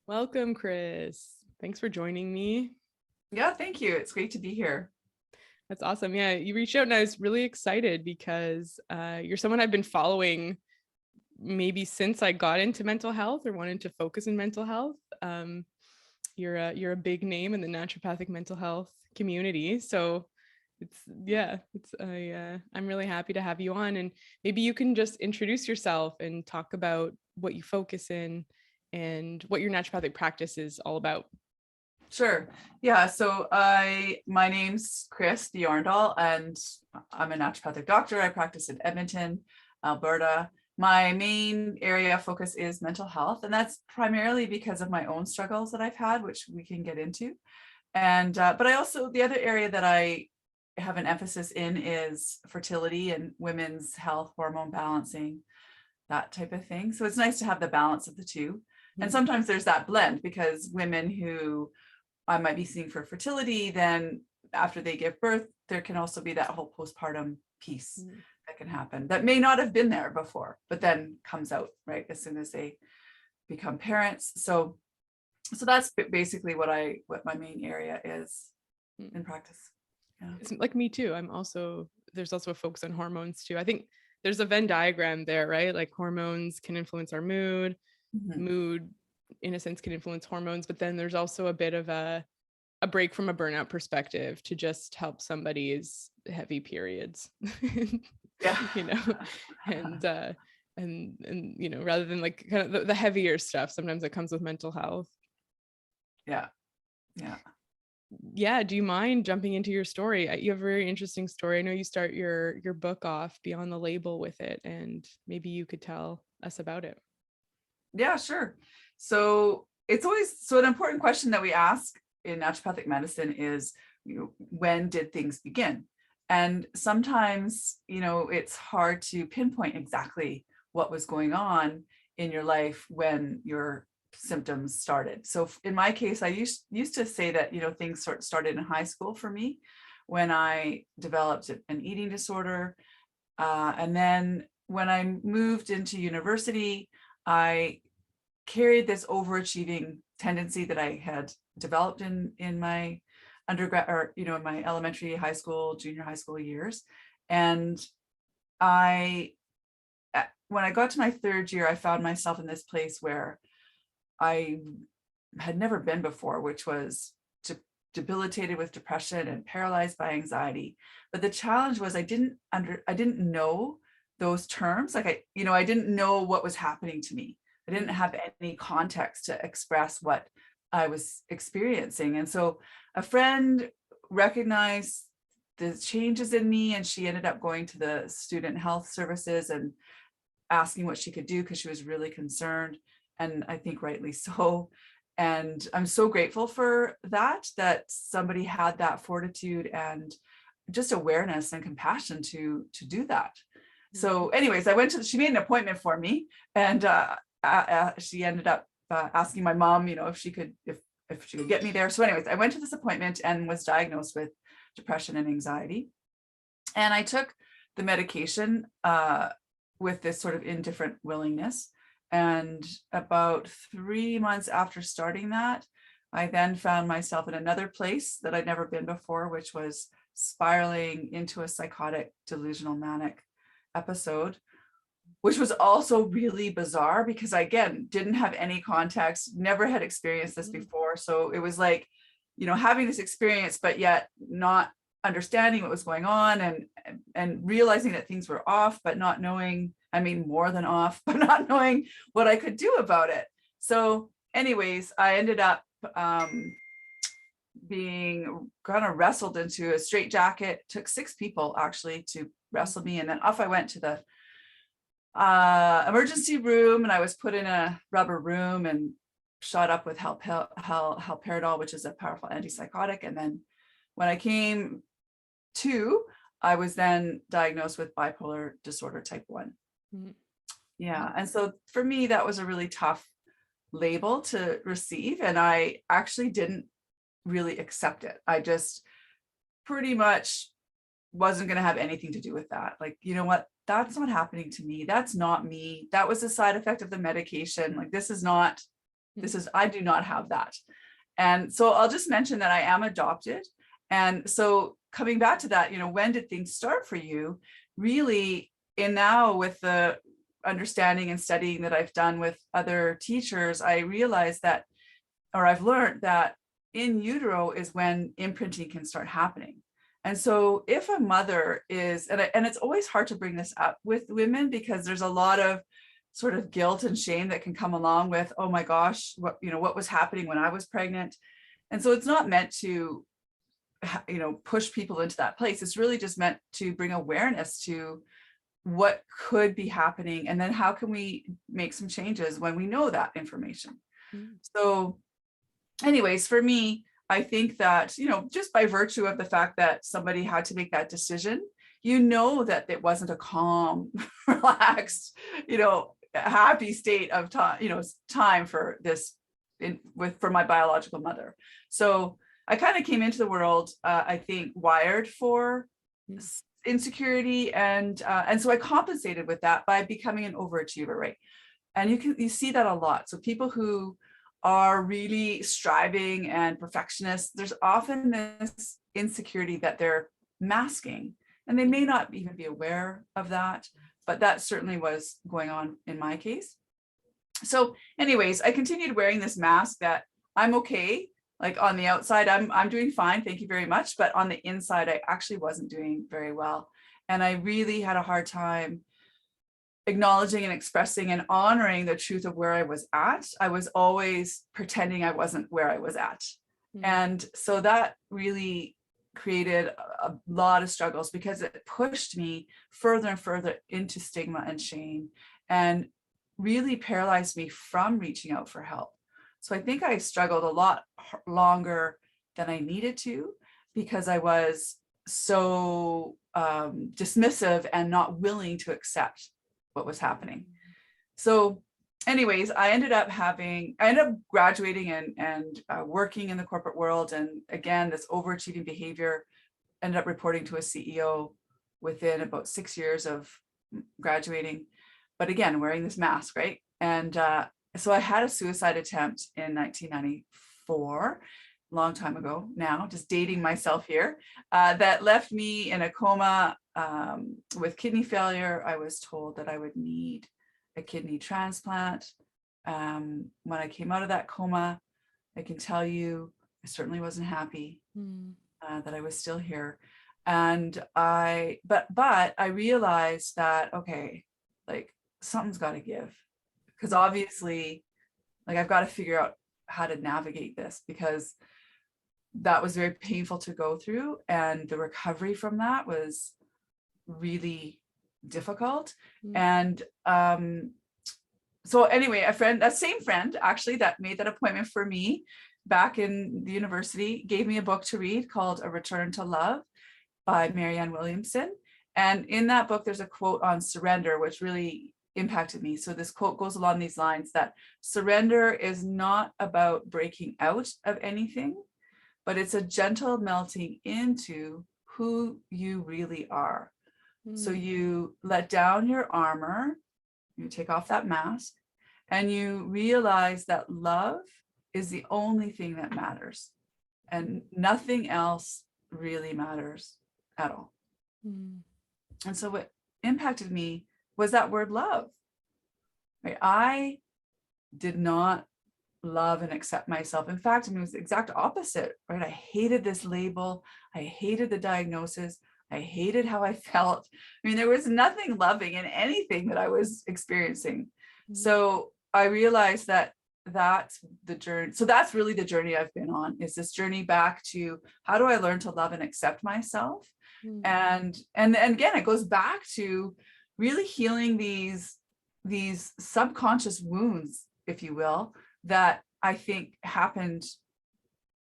Welcome, Chris. Thanks for joining me. Yeah, thank you. It's great to be here. That's awesome. Yeah, you reached out and I was really excited because you're someone I've been following maybe since I got into mental health or wanted to focus in mental health. You're a big name in the naturopathic mental health community, so I'm really happy to have you on, and maybe you can just introduce yourself and talk about what you focus in and what your naturopathic practice is all about. Sure. Yeah. My name's Chris Bjorndal, and I'm a naturopathic doctor. I practice in Edmonton, Alberta. My main area of focus is mental health, and that's primarily because of my own struggles that I've had, which we can get into. But I also, the other area that I have an emphasis in is fertility and women's health, hormone balancing, that type of thing. So it's nice to have the balance of the two. And sometimes there's that blend because women who I might be seeing for fertility, then after they give birth, there can also be that whole postpartum piece that can happen that may not have been there before, but then comes out right as soon as they become parents. So that's basically what my main area is in practice. Yeah. It's like me too. There's also a focus on hormones too. I think there's a Venn diagram there, right? Like hormones can influence our mood, Mm-hmm. mood in a sense can influence hormones, but then there's also a bit of a break from a burnout perspective to just help somebody's heavy periods. Yeah. you know, and rather than like kind of the heavier stuff, sometimes it comes with mental health. Yeah. Yeah. Yeah, do you mind jumping into your story? You have a very interesting story. I know you start your book off Beyond the Label with it, and maybe you could tell us about it. Yeah, sure. So an important question that we ask in naturopathic medicine is, when did things begin? And sometimes, it's hard to pinpoint exactly what was going on in your life when your symptoms started. So in my case, I used to say that, things sort of started in high school for me when I developed an eating disorder. And then when I moved into university, I carried this overachieving tendency that I had developed in my undergrad, or in my elementary, high school, junior high school years. And I when I got to my third year, I found myself in this place where I had never been before, which was debilitated with depression and paralyzed by anxiety. But the challenge was I didn't know those terms. Like I didn't know what was happening to me. I didn't have any context to express what I was experiencing. And so a friend recognized the changes in me, and she ended up going to the student health services and asking what she could do because she was really concerned, and I think rightly so. And I'm so grateful for that somebody had that fortitude and just awareness and compassion to do that. So anyways, she made an appointment for me, and she ended up asking my mom, if she could get me there. So anyways, I went to this appointment and was diagnosed with depression and anxiety. And I took the medication with this sort of indifferent willingness. And about 3 months after starting that, I then found myself in another place that I'd never been before, which was spiraling into a psychotic, delusional, manic episode, which was also really bizarre because I, again, didn't have any context, never had experienced this before. So it was like, having this experience, but yet not understanding what was going on, and realizing that things were off, but not knowing, more than off, but not knowing what I could do about it. So anyways, I ended up being kind of wrestled into a straitjacket. It took 6 people actually to wrestle me. And then off I went to the emergency room, and I was put in a rubber room and shot up with haloperidol, which is a powerful antipsychotic. And then when I came to, I was then diagnosed with bipolar disorder type 1. Mm-hmm. Yeah. And so for me, that was a really tough label to receive. And I actually didn't really accept it. I just pretty much wasn't going to have anything to do with that. Like, you know what? That's not happening to me. That's not me. That was a side effect of the medication. Like, this is not I do not have that. And so I'll just mention that I am adopted. And so coming back to that, when did things start for you? Really, in now with the understanding and studying that I've done with other teachers, I realized that, or I've learned that in utero is when imprinting can start happening. And so if a mother is, and it's always hard to bring this up with women because there's a lot of sort of guilt and shame that can come along with, oh my gosh, what was happening when I was pregnant. And so it's not meant to, push people into that place. It's really just meant to bring awareness to what could be happening. And then how can we make some changes when we know that information? So anyways, for me, I think that, just by virtue of the fact that somebody had to make that decision, that it wasn't a calm, relaxed, happy state of time for this for my biological mother. So I kind of came into the world, I think, wired for insecurity, and so I compensated with that by becoming an overachiever, right? And you see that a lot. So people who are really striving and perfectionists, there's often this insecurity that they're masking, and they may not even be aware of that, but that certainly was going on in my case. So anyways, I continued wearing this mask that I'm okay. Like on the outside, I'm doing fine, thank you very much. But on the inside, I actually wasn't doing very well. And I really had a hard time acknowledging and expressing and honoring the truth of where I was at. I was always pretending I wasn't where I was at. And so that really created a lot of struggles because it pushed me further and further into stigma and shame, and really paralyzed me from reaching out for help. So I think I struggled a lot longer than I needed to because I was so dismissive and not willing to accept what was happening. So anyways, I ended up graduating and working in the corporate world. And again, this overachieving behavior ended up reporting to a CEO within about 6 years of graduating. But again, wearing this mask, right? And so I had a suicide attempt in 1994, a long time ago now, just dating myself here, that left me in a coma with kidney failure. I was told that I would need a kidney transplant. When I came out of that coma, I can tell you, I certainly wasn't happy that I was still here. And but I realized that, okay, like something's got to give, because obviously, like I've got to figure out how to navigate this, because that was very painful to go through. And the recovery from that was really difficult. And so anyway, that same friend actually that made that appointment for me back in the university gave me a book to read called A Return to Love by Marianne Williamson. And in that book, there's a quote on surrender, which really impacted me. So this quote goes along these lines, that surrender is not about breaking out of anything, but it's a gentle melting into who you really are. So you let down your armor, you take off that mask, and you realize that love is the only thing that matters, and nothing else really matters at all. And so what impacted me was that word love. Right? I did not love and accept myself. In fact, it was the exact opposite, right? I hated this label. I hated the diagnosis. I hated how I felt. I mean, there was nothing loving in anything that I was experiencing. So I realized that that's the journey. So that's really the journey I've been on, is this journey back to how do I learn to love and accept myself? And again, it goes back to really healing these subconscious wounds, if you will, that I think happened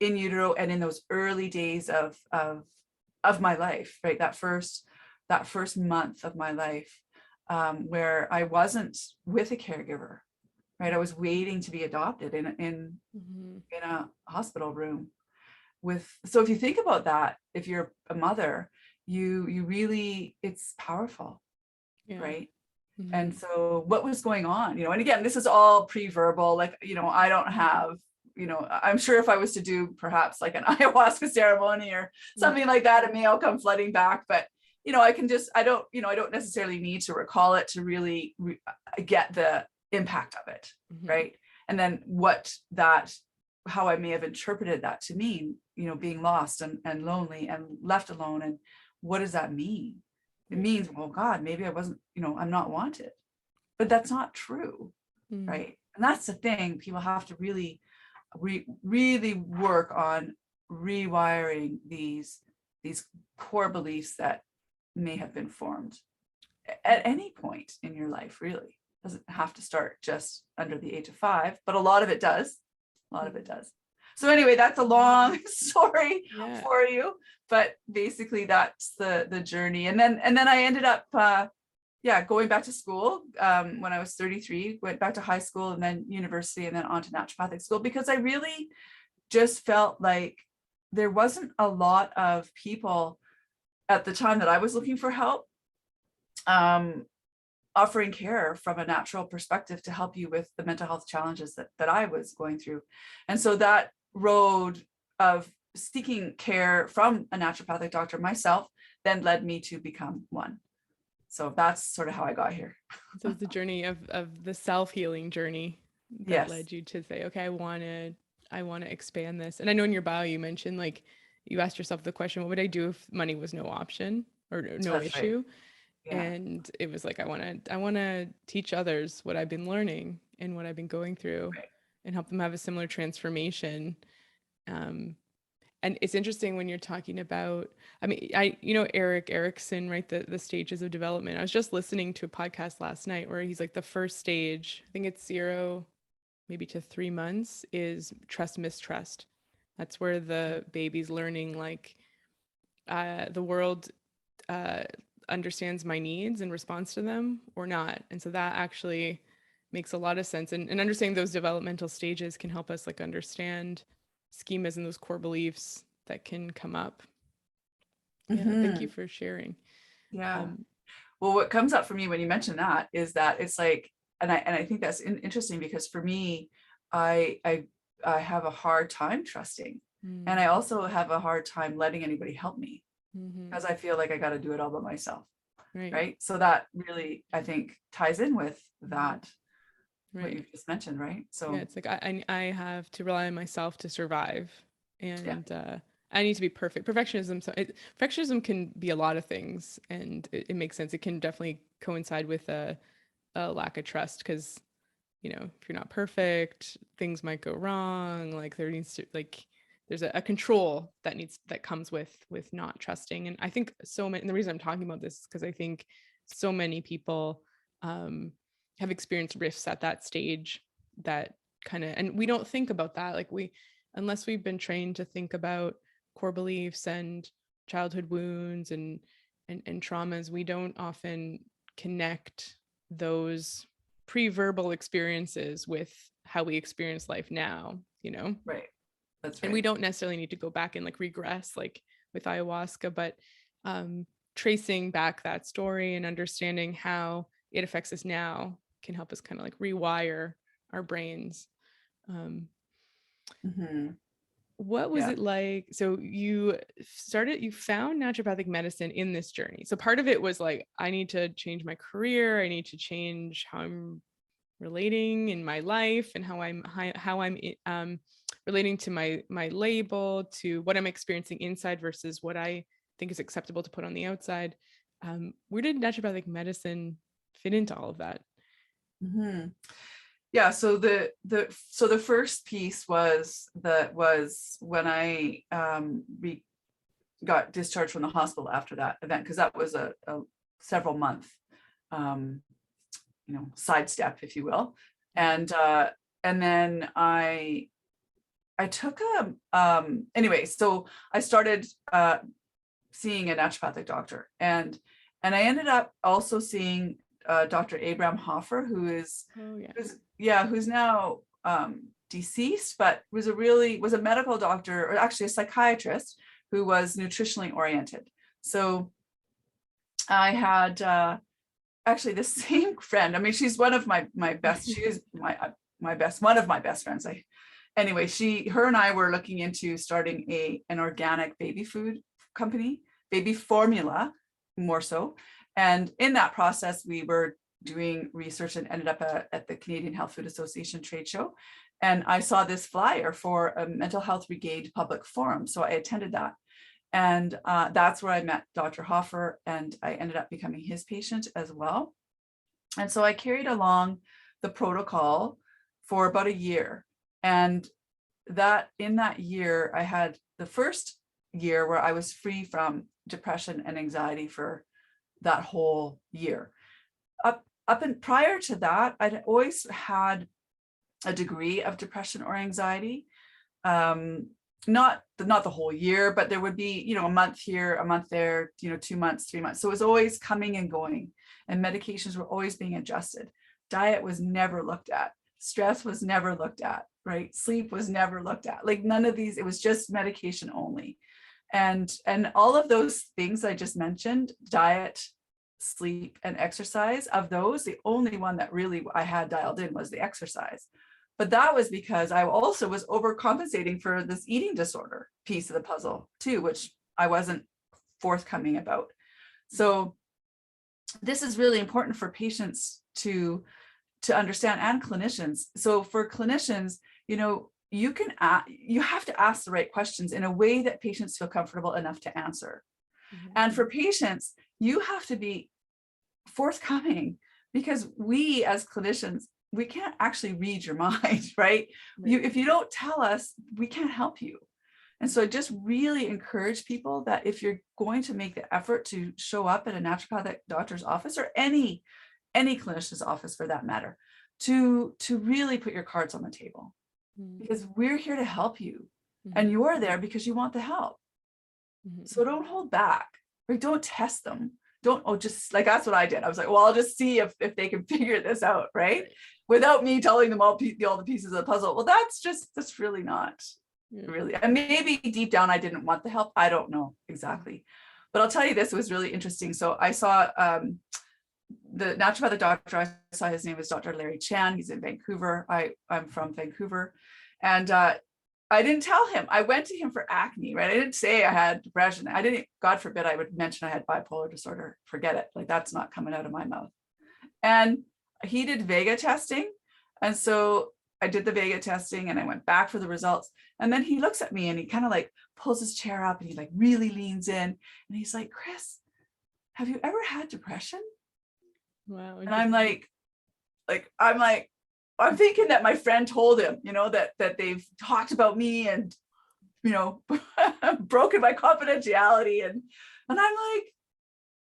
in utero and in those early days of my life, right? That first month of my life, where I wasn't with a caregiver, right? I was waiting to be adopted in a hospital room so if you think about that, if you're a mother, you really, it's powerful, right? And so what was going on, and again, this is all pre-verbal, like, I don't have, I'm sure if I was to do perhaps like an ayahuasca ceremony or something like that, it may all come flooding back. But, I don't necessarily need to recall it to really get the impact of it. Right. And then how I may have interpreted that to mean, being lost and lonely and left alone. And what does that mean? It means, well, God, maybe I wasn't, I'm not wanted, but that's not true. Right. And that's the thing. People have to really, really work on rewiring these core beliefs that may have been formed at any point in your life. Really doesn't have to start just under the age of 5, but a lot of it does. So anyway, that's a long story for you, but basically that's the journey. And then I ended up going back to school when I was 33, went back to high school and then university and then on to naturopathic school, because I really just felt like there wasn't a lot of people at the time that I was looking for help offering care from a natural perspective to help you with the mental health challenges that I was going through. And so that road of seeking care from a naturopathic doctor myself then led me to become one. So that's sort of how I got here. So it's the journey of the self-healing journey that led you to say, okay, I want to expand this. And I know in your bio you mentioned, like, you asked yourself the question, what would I do if money was no option or no issue? Right. Yeah. And it was like, I want to teach others what I've been learning and what I've been going through, and help them have a similar transformation. And it's interesting when you're talking about, Erik Erikson, right? The stages of development. I was just listening to a podcast last night where he's like, the first stage, I think it's 0 maybe to 3 months, is trust, mistrust. That's where the baby's learning, like, the world understands my needs and responds to them or not. And so that actually makes a lot of sense. And understanding those developmental stages can help us, like, understand schemas and those core beliefs that can come up. Yeah, thank you for sharing. Yeah. Well, what comes up for me when you mention that is that it's like, and I think that's interesting, because for me, I have a hard time trusting, and I also have a hard time letting anybody help me, because I feel like I got to do it all by myself. Right. So that really, I think, ties in with that, what you just mentioned, right? So yeah, it's like I have to rely on myself to survive, and I need to be perfect. Perfectionism can be a lot of things, and it makes sense. It can definitely coincide with a lack of trust, because, if you're not perfect, things might go wrong. Like, there needs to, like, there's a control that comes with not trusting. And I think and the reason I'm talking about this is because I think so many people have experienced rifts at that stage, that kind of, and we don't think about that. Like, unless we've been trained to think about core beliefs and childhood wounds and traumas, we don't often connect those pre-verbal experiences with how we experience life now, Right. That's right. And we don't necessarily need to go back and, like, regress, like with ayahuasca, but tracing back that story and understanding how it affects us now can help us kind of, like, rewire our brains. What was it like? So you found naturopathic medicine in this journey. So part of it was like, I need to change my career. I need to change how I'm relating in my life, and how I'm relating to my label, to what I'm experiencing inside versus what I think is acceptable to put on the outside. Where did naturopathic medicine fit into all of that? Yeah, so the first piece was when I got discharged from the hospital after that event, because that was a several month sidestep, if you will. And then I took anyway, so I started seeing a naturopathic doctor, and I ended up also seeing Dr. Abraham Hoffer, who's now deceased, but was a medical doctor, or actually a psychiatrist, who was nutritionally oriented. So I had actually the same friend, I mean, she's one of my best, she is one of my best friends. Anyway, her and I were looking into starting an organic baby food company, baby formula more so. And in that process, we were doing research and ended up at the Canadian Health Food Association trade show. And I saw this flyer for a mental health regained public forum. So I attended that. And that's where I met Dr. Hoffer, and I ended up becoming his patient as well. And so I carried along the protocol for about a year. And in that year, I had the first year where I was free from depression and anxiety for that whole year. Up and prior to that, I'd always had a degree of depression or anxiety. Not the whole year, but there would be, a month here, a month there, 2 months, 3 months. So it was always coming and going, and medications were always being adjusted. Diet was never looked at. Stress was never looked at, right? Sleep was never looked at. Like none of these, it was just medication only. And all of those things I just mentioned, diet, sleep, and exercise, of those, the only one that really I had dialed in was the exercise. But that was because I also was overcompensating for this eating disorder piece of the puzzle too, which I wasn't forthcoming about. So this is really important for patients to understand, and clinicians. So for clinicians, you have to ask the right questions in a way that patients feel comfortable enough to answer. Mm-hmm. And for patients, you have to be forthcoming, because we as clinicians, we can't actually read your mind, right? If you don't tell us, we can't help you. And so I just really encourage people that if you're going to make the effort to show up at a naturopathic doctor's office, or any clinician's office for that matter, to really put your cards on the table, because we're here to help you, and you're there because you want the help. So don't hold back, or don't test them. Just like, that's what I did. I was like, well, I'll just see if they can figure this out, right? Without me telling them all the pieces of the puzzle. Well, that's really not really. And maybe deep down, I didn't want the help. I don't know exactly. But I'll tell you, this was really interesting. So I saw the naturopathic doctor. I saw his name was Dr. Larry Chan. He's in Vancouver. I'm from Vancouver. And I didn't tell him. I went to him for acne, right? I didn't say I had depression. I didn't, God forbid, I would mention I had bipolar disorder. Forget it. Like, that's not coming out of my mouth. And he did Vega testing. And so I did the Vega testing, and I went back for the results. And then he looks at me and he kind of like pulls his chair up, and he like really leans in, and he's like, Chris, have you ever had depression? Wow. And I'm thinking that my friend told him, that they've talked about me and, broken my confidentiality. And I'm like,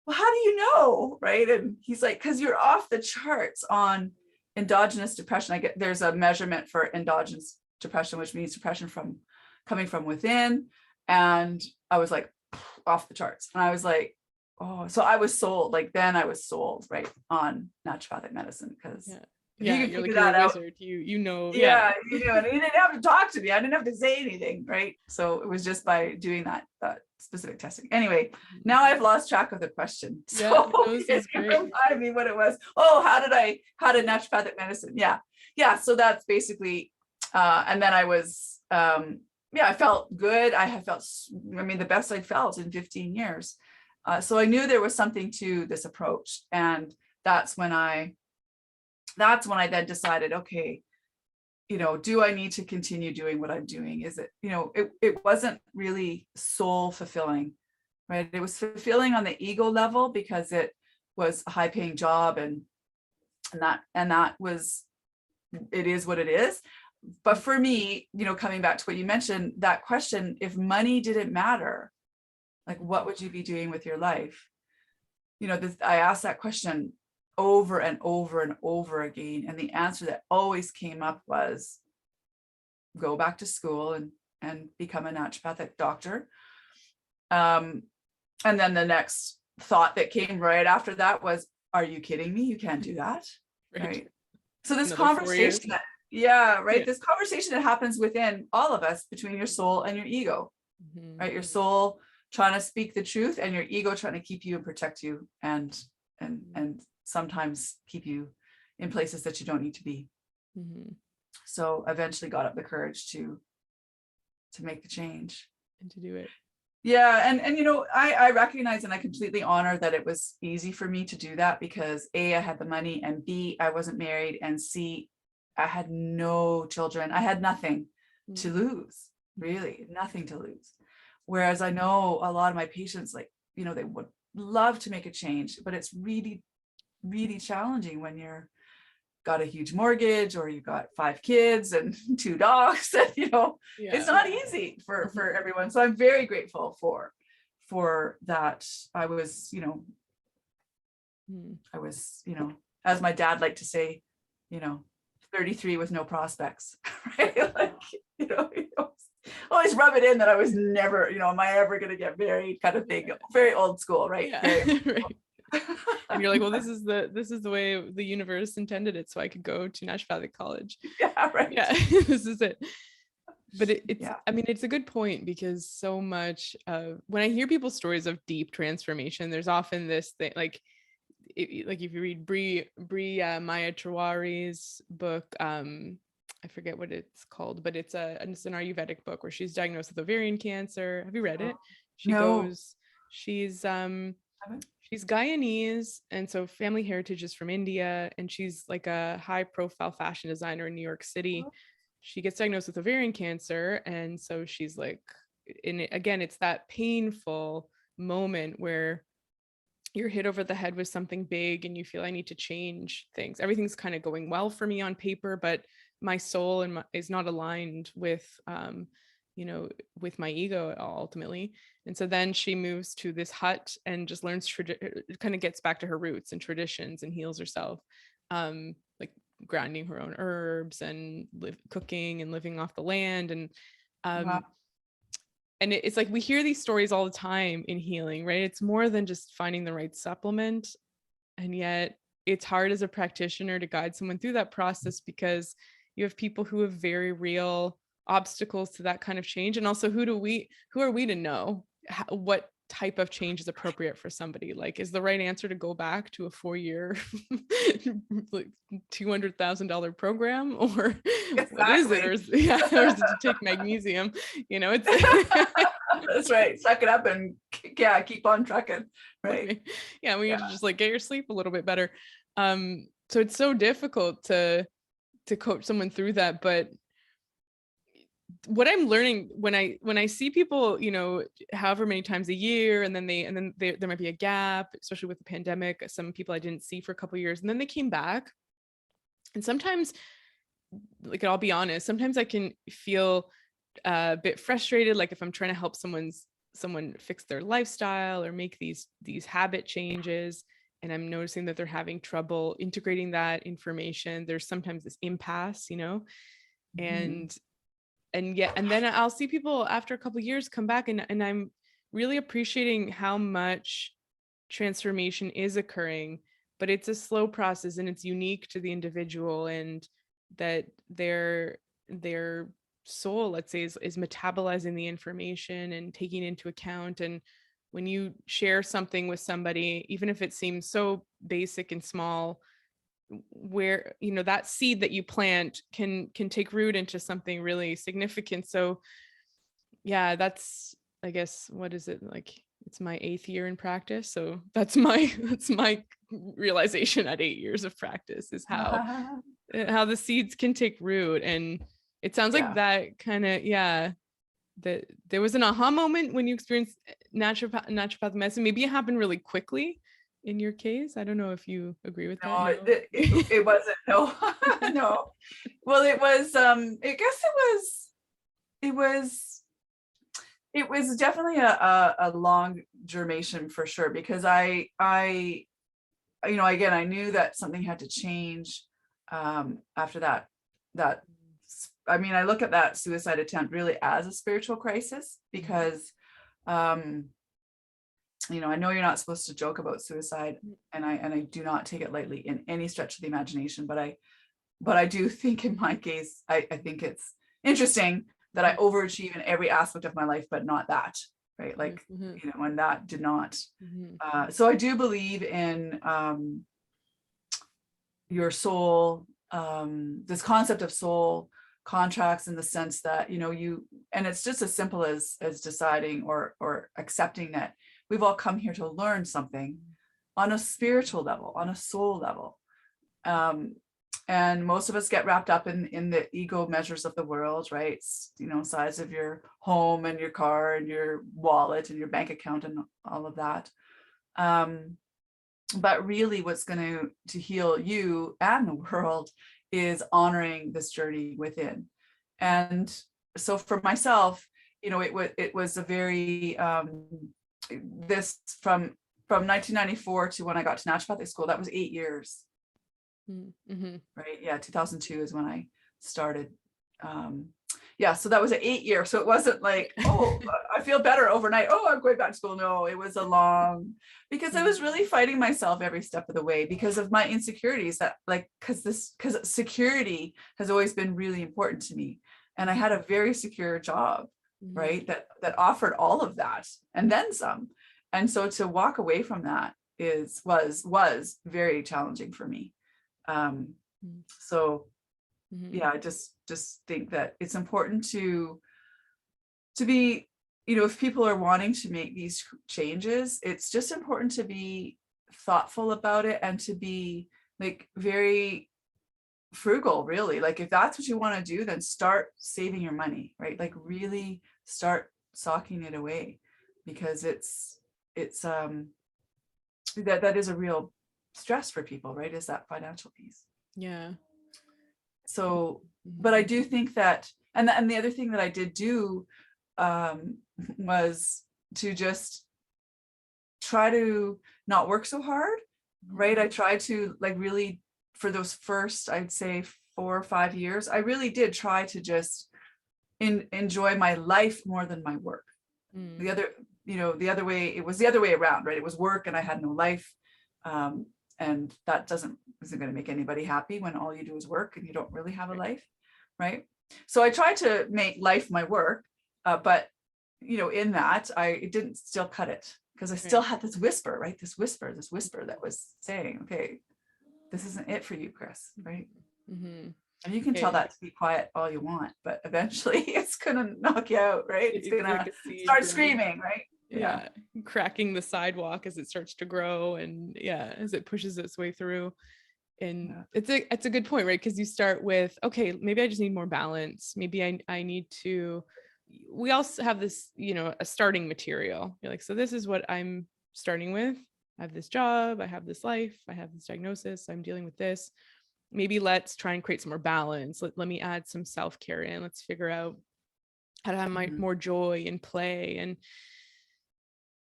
well, how do you know? Right. And he's like, because you're off the charts on endogenous depression. There's a measurement for endogenous depression, which means depression coming from within. And I was like, off the charts. And I was like, oh, so I was sold. Like, then I was sold right on naturopathic medicine, because you can figure that out. Wizard. You know. Yeah, and he didn't have to talk to me. I didn't have to say anything, right? So it was just by doing that specific testing. Anyway, now I've lost track of the question. So remind me what it was. Oh, how did naturopathic medicine? Yeah. So that's basically, and then I was, I felt good. The best I felt in 15 years. So I knew there was something to this approach, and that's when I then decided, okay, do I need to continue doing what I'm doing? Is it, it wasn't really soul fulfilling, right? It was fulfilling on the ego level, because it was a high paying job, and that was, it is what it is. But for me, coming back to what you mentioned, that question, if money didn't matter, like, what would you be doing with your life? I asked that question over and over and over again. And the answer that always came up was go back to school and become a naturopathic doctor. And then the next thought that came right after that was, are you kidding me? You can't do that. Right. So this conversation, this conversation that happens within all of us, between your soul and your ego, right? Your soul trying to speak the truth, and your ego trying to keep you and protect you and sometimes keep you in places that you don't need to be. Mm-hmm. So eventually got up the courage to make the change And to do it. Yeah. And, you know, I recognize and I completely honor that it was easy for me to do that because A, I had the money, and B, I wasn't married, and C, I had no children. I had nothing to lose, really nothing to lose. Whereas I know a lot of my patients, like, you know, they would love to make a change, but it's really, really challenging when you're got a huge mortgage or you got 5 kids and 2 dogs, and you know, it's not easy for everyone. So I'm very grateful for that. I was, you know, as my dad liked to say, you know, 33 with no prospects, right? Like, you know, always rub it in that I was never, you know, am I ever going to get married kind of thing. Very old school, right? Right. And you're like, well, this is the way the universe intended it, so I could go to naturopathic college. Yeah, right. Yeah. This is it. But it's I mean, it's a good point, because so much of when I hear people's stories of deep transformation, there's often this thing, like if you read Brie Maya Trawari's book, I forget what it's called, but it's an Ayurvedic book where she's diagnosed with ovarian cancer. Have you read it? She's Guyanese, and so family heritage is from India, and she's like a high profile fashion designer in New York City. She gets diagnosed with ovarian cancer, and so she's like, again, it's that painful moment where you're hit over the head with something big and you feel, I need to change things. Everything's kind of going well for me on paper, but my soul is not aligned with with my ego ultimately. And so then she moves to this hut and just learns kind of gets back to her roots and traditions and heals herself, like grinding her own herbs and cooking and living off the land. And Wow. and it's like we hear these stories all the time in healing, right? It's more than just finding the right supplement. And yet it's hard as a practitioner to guide someone through that process, because you have people who have very real obstacles to that kind of change. And also, who are we to know what type of change is appropriate for somebody? Like, is the right answer to go back to a 4-year like $200,000 program, or what is it? Or is it to take magnesium? You know, it's that's right. Suck it up and keep on trucking. Right. Yeah, we need to just like get your sleep a little bit better. So it's so difficult to coach someone through that. But what I'm learning when I see people, you know, however many times a year, and then there might be a gap, especially with the pandemic, some people I didn't see for a couple of years, and then they came back. And sometimes, like, I'll be honest, sometimes I can feel a bit frustrated, like if I'm trying to help someone fix their lifestyle or make these habit changes, and I'm noticing that they're having trouble integrating that information. There's sometimes this impasse, you know, and then I'll see people after a couple of years come back, and I'm really appreciating how much transformation is occurring, but it's a slow process and it's unique to the individual, and that their soul, let's say, is metabolizing the information and taking into account. And when you share something with somebody, even if it seems so basic and small, where, you know, that seed that you plant can take root into something really significant. So yeah, that's, I guess, what is it, like, it's my 8th year in practice, so that's my realization at 8 years of practice, is how the seeds can take root. And it sounds like that kind of, that there was an aha moment when you experienced naturopathic medicine. Maybe it happened really quickly in your case. I don't know if you agree with that. No, it wasn't. No, no. Well, it was, I guess it was definitely a long germination for sure, because I, you know, again, I knew that something had to change after that, I mean, I look at that suicide attempt really as a spiritual crisis, because, you know, I know you're not supposed to joke about suicide, and I do not take it lightly in any stretch of the imagination, but I do think in my case, I think it's interesting that I overachieve in every aspect of my life, but not that, right? Like, you know, and that did not. So I do believe in your soul, this concept of soul contracts in the sense that, and it's just as simple as deciding or accepting that we've all come here to learn something on a spiritual level, on a soul level. And most of us get wrapped up in the ego measures of the world, right? Size of your home and your car and your wallet and your bank account and all of that. But really what's going to heal you and the world is honoring this journey within. And so for myself, it was a very, this from 1994 to when I got to naturopathic school, that was 8 years. Mm-hmm. Right. Yeah. 2002 is when I started. So that was an 8 year. So it wasn't like, oh, I feel better overnight. Oh, I'm going back to school. No, it was a long, because I was really fighting myself every step of the way because of my insecurities because security has always been really important to me. And I had a very secure job, right. That offered all of that and then some. And so to walk away from that was very challenging for me. So yeah, I just think that it's important to be, if people are wanting to make these changes, it's just important to be thoughtful about it and to be like very frugal, really. Like if that's what you want to do, then start saving your money, right? Like really start socking it away, because it's that is a real stress for people, right? Is that financial piece. Yeah. So, but I do think that, and the other thing that I did do was to just try to not work so hard, right? I tried to really, for those first, I'd say 4 or 5 years, I really did try to just enjoy my life more than my work. The other way, it was the other way around, right? It was work and I had no life. And that isn't going to make anybody happy when all you do is work and you don't really have a life, right? So I tried to make life my work, but in that it didn't still cut it, because I still had this whisper, right? This whisper that was saying, okay, this isn't it for you, Chris, right? Mm-hmm. And you can tell that to be quiet all you want, but eventually it's gonna knock you out, right? It's gonna start screaming, right? Yeah, cracking the sidewalk as it starts to grow, and as it pushes its way through. And it's a good point, right? Because you start with, okay, maybe I just need more balance. Maybe I need to, we also have this, a starting material. You're like, so this is what I'm starting with. I have this job, I have this life, I have this diagnosis, I'm dealing with this. Maybe let's try and create some more balance. Let me add some self-care in. Let's figure out how to have more joy and play.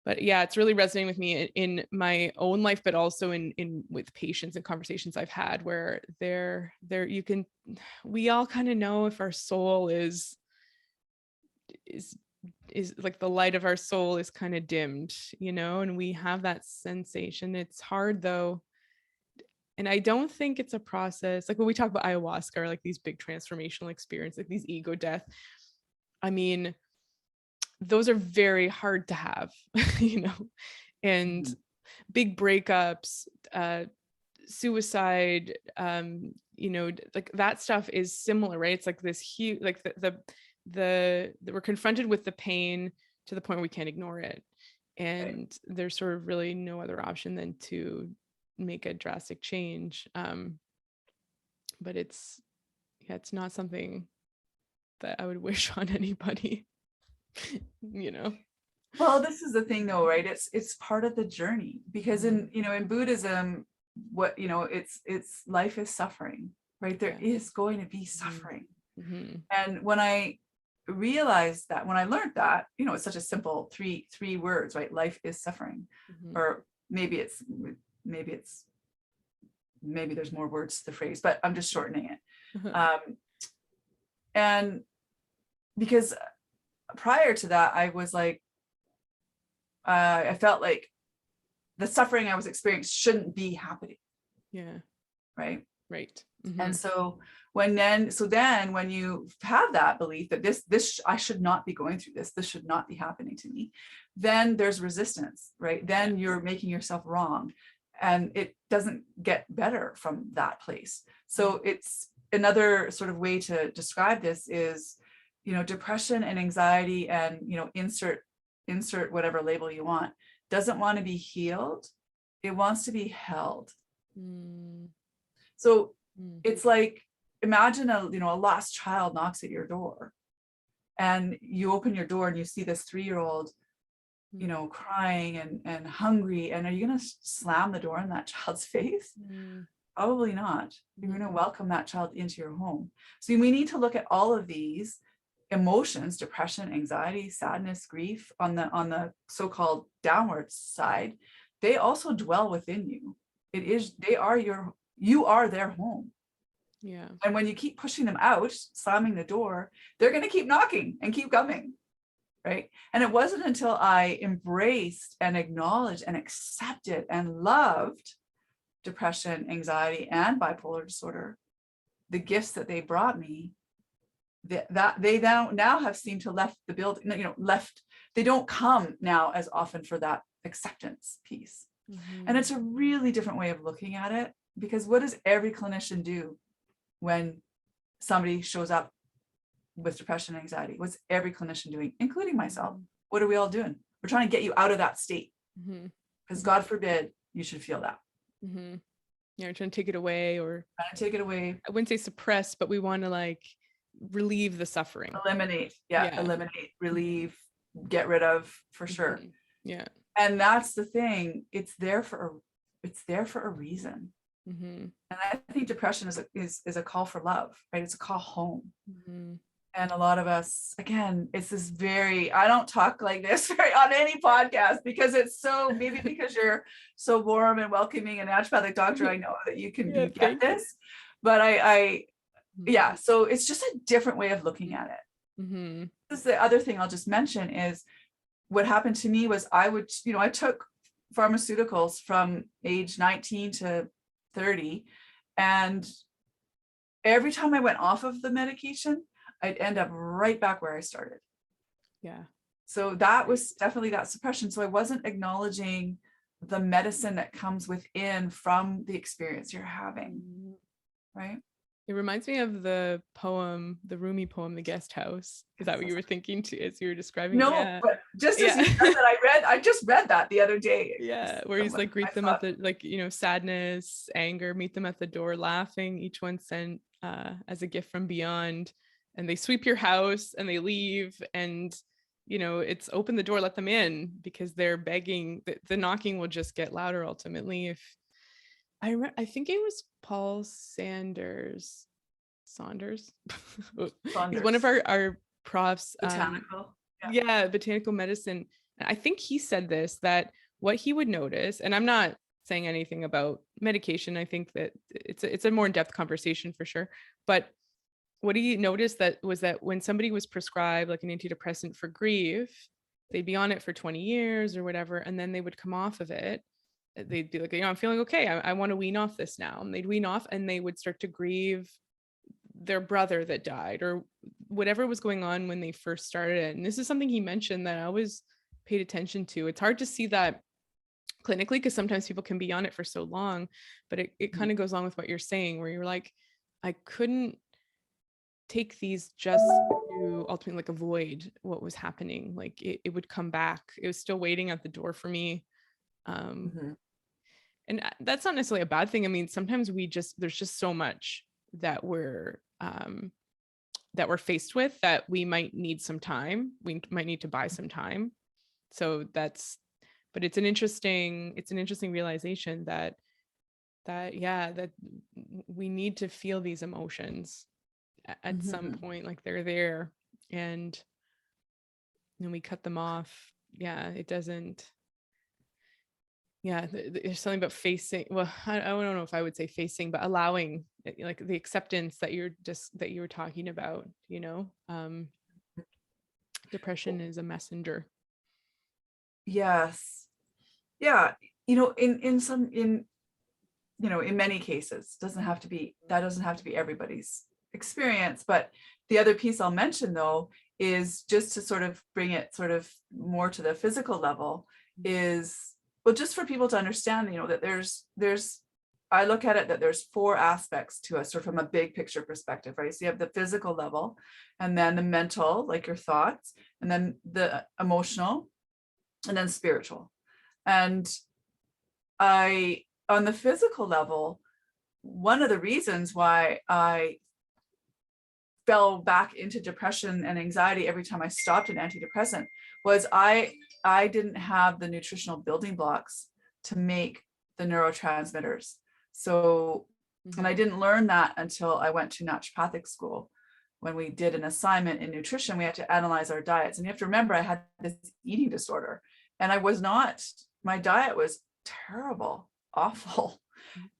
But it's really resonating with me in my own life, but also in with patients and conversations I've had where we all kind of know if our soul is like the light of our soul is kind of dimmed, and we have that sensation. It's hard though. And I don't think it's a process. Like when we talk about ayahuasca or like these big transformational experiences, like these ego death, I mean, those are very hard to have, and big breakups, suicide, like that stuff is similar, right? It's like this huge, like the we're confronted with the pain to the point where we can't ignore it. And there's sort of really no other option than to make a drastic change. But it's not something that I would wish on anybody. Well, this is the thing though, right? It's part of the journey, because in Buddhism, what it's life is suffering, right? There is going to be suffering. And when I realized that, when I learned that, it's such a simple three words, right? Life is suffering. Or maybe there's more words to the phrase, but I'm just shortening it. And because prior to that, I was like, I felt like the suffering I was experiencing shouldn't be happening. Yeah. Right. And so then when you have that belief that this I should not be going through this should not be happening to me, then there's resistance, right? Then you're making yourself wrong. and it doesn't get better from that place. So it's another sort of way to describe this is, depression and anxiety, and, insert whatever label you want, doesn't want to be healed. It wants to be held. So it's like, imagine a lost child knocks at your door, and you open your door and you see this 3-year-old, crying and hungry. And are you going to slam the door in that child's face? Probably not. You're going to welcome that child into your home. So we need to look at all of these emotions: depression, anxiety, sadness, grief, on the so-called downward side. They also dwell within you. You are their home. Yeah. And when you keep pushing them out, slamming the door, they're going to keep knocking and keep coming. Right. And it wasn't until I embraced and acknowledged and accepted and loved depression, anxiety, and bipolar disorder, the gifts that they brought me, that they now have seemed to left the building, they don't come now as often for that acceptance piece. And it's a really different way of looking at it, because what does every clinician do when somebody shows up with depression and anxiety? What's every clinician doing, including myself? What are we all doing? We're trying to get you out of that state, because God forbid you should feel that. Yeah, we're trying to take it away, or take it away. I wouldn't say suppress, but we want to relieve the suffering. Eliminate. Eliminate, relieve, get rid of, for sure. Yeah. And that's the thing. It's there for a reason. And I think depression is a call for love, right? It's a call home. And a lot of us, again, it's this I don't talk like this on any podcast, because it's maybe because you're so warm and welcoming and naturopathic doctor, I know that you get this, but so it's just a different way of looking at it. This is the other thing I'll just mention is, what happened to me was I took pharmaceuticals from age 19 to 30. And every time I went off of the medication, I'd end up right back where I started. Yeah. So that was definitely that suppression. So I wasn't acknowledging the medicine that comes within from the experience you're having. Right. It reminds me of the poem, the Rumi poem, The Guest House. Is that what you were thinking too, as you were describing? No, but just as you said that, I just read that the other day. Yeah, where he's greet them at the, sadness, anger, meet them at the door, laughing, each one sent as a gift from beyond. And they sweep your house and they leave, and it's open the door, let them in, because they're begging. The knocking will just get louder ultimately. If I think it was Paul Saunders. He's one of our profs. Botanical. Botanical medicine. I think he said this, that what he would notice, and I'm not saying anything about medication, I think that it's a more in-depth conversation for sure, but what he noticed was that when somebody was prescribed an antidepressant for grief, they'd be on it for 20 years or whatever, and then they would come off of it. They'd be like, I'm feeling okay. I want to wean off this now. And they'd wean off, and they would start to grieve their brother that died, or whatever was going on when they first started it. And this is something he mentioned that I always paid attention to. It's hard to see that clinically, because sometimes people can be on it for so long, but it kind of goes along with what you're saying, where you're like, I couldn't take these just to ultimately avoid what was happening. It would come back. It was still waiting at the door for me. And that's not necessarily a bad thing. I mean, sometimes there's just so much that we're faced with that we might need some time. We might need to buy some time. So but it's an interesting realization that we need to feel these emotions at some point, they're there, and then we cut them off. It doesn't. There's something about facing. Well, I don't know if I would say facing, but allowing, the acceptance that you were talking about. Depression is a messenger. Yes. Yeah. In many cases, doesn't have to be everybody's experience. But the other piece I'll mention, though, is just to sort of bring it sort of more to the physical level, is well, just for people to understand, that there's, I look at it that there's 4 aspects to us, sort of from a big picture perspective, right? So you have the physical level, and then the mental, like your thoughts, and then the emotional, and then spiritual. And on the physical level, one of the reasons why I fell back into depression and anxiety every time I stopped an antidepressant was I didn't have the nutritional building blocks to make the neurotransmitters. So, and I didn't learn that until I went to naturopathic school. When we did an assignment in nutrition, we had to analyze our diets. And you have to remember, I had this eating disorder, and my diet was terrible, awful.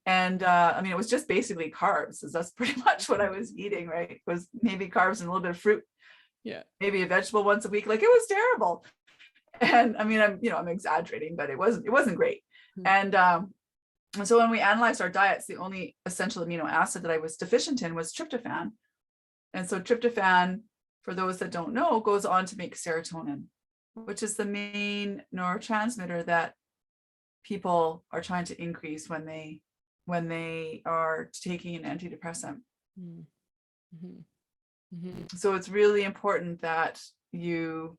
And I mean, it was just basically carbs. So that's pretty much what I was eating, right? It was maybe carbs and a little bit of fruit. Yeah. Maybe a vegetable once a week. Like, it was terrible. And I mean, I'm exaggerating, but it wasn't great. And so when we analyzed our diets, the only essential amino acid that I was deficient in was tryptophan. And so tryptophan, for those that don't know, goes on to make serotonin, which is the main neurotransmitter that people are trying to increase when they are taking an antidepressant. So it's really important that you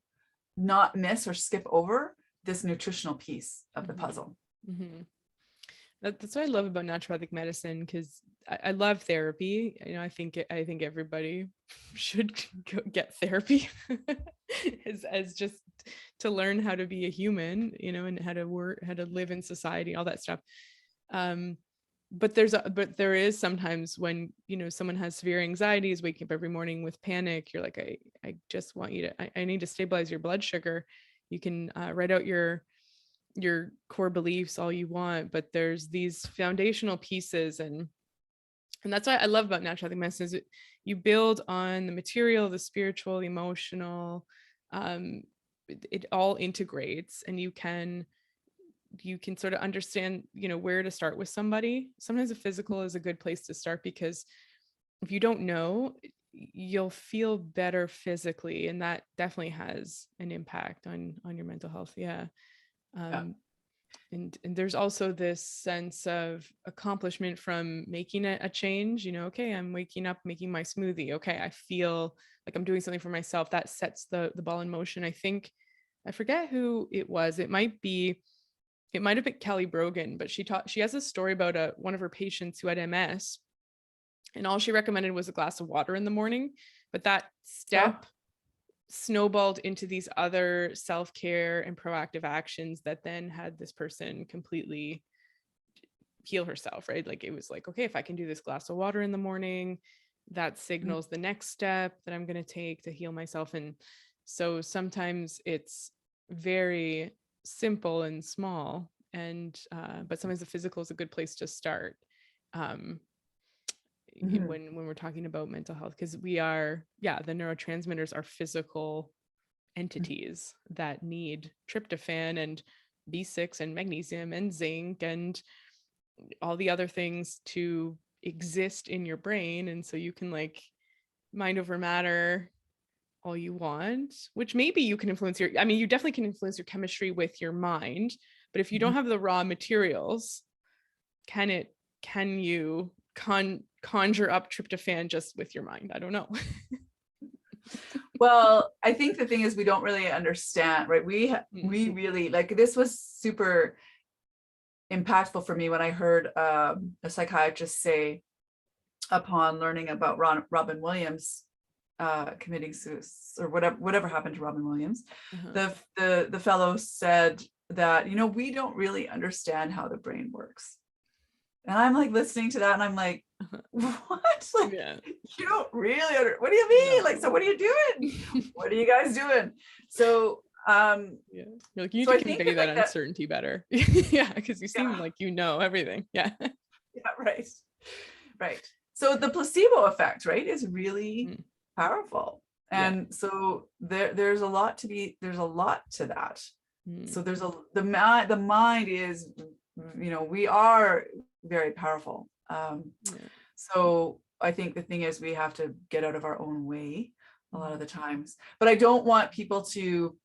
not miss or skip over this nutritional piece of the puzzle. That's what I love about naturopathic medicine, because I love therapy. I think everybody should get therapy as just to learn how to be a human, and how to work, how to live in society, all that stuff. But there is sometimes when, someone has severe anxiety, is waking up every morning with panic. You're like, I just want you to, I need to stabilize your blood sugar. You can write out your core beliefs all you want, but there's these foundational pieces, and that's what I love about naturopathic medicine, is you build on the material, the spiritual, the emotional, it all integrates, and you can sort of understand, where to start with somebody. Sometimes the physical is a good place to start, because if you don't know, you'll feel better physically, and that definitely has an impact on your mental health. Yeah. And there's also this sense of accomplishment from making a change. Okay, I'm waking up, making my smoothie. Okay, I feel like I'm doing something for myself. That sets the ball in motion. I think, I forget who it was. It might have been Kelly Brogan, but she has a story about one of her patients who had MS, and all she recommended was a glass of water in the morning. But that step snowballed into these other self-care and proactive actions that then had this person completely heal herself, right? Like, it was like, okay, if I can do this glass of water in the morning, that signals the next step that I'm going to take to heal myself. And so sometimes it's very simple and small, and but sometimes the physical is a good place to start. When we're talking about mental health, because the neurotransmitters are physical entities that need tryptophan and B6 and magnesium and zinc and all the other things to exist in your brain. And so you can, like, mind over matter all you want, which maybe you can influence you definitely can influence your chemistry with your mind, but if you don't have the raw materials, can you conjure up tryptophan just with your mind? I don't know. Well, I think the thing is, we don't really understand, right? We really, like, this was super impactful for me when I heard a psychiatrist say, upon learning about Robin Williams committing suicide, or whatever happened to Robin Williams, the fellow said that, we don't really understand how the brain works. And I'm like listening to that, and I'm like, what? Like, you don't really what do you mean? No. Like, so what are you doing? What are you guys doing? So you're like, you need to convey that uncertainty better. Because you seem like everything. Right. So the placebo effect, right, is really powerful. And so there's a lot to that. So there's the mind is, we are very powerful. So I think the thing is, we have to get out of our own way a lot of the times. But I don't want people to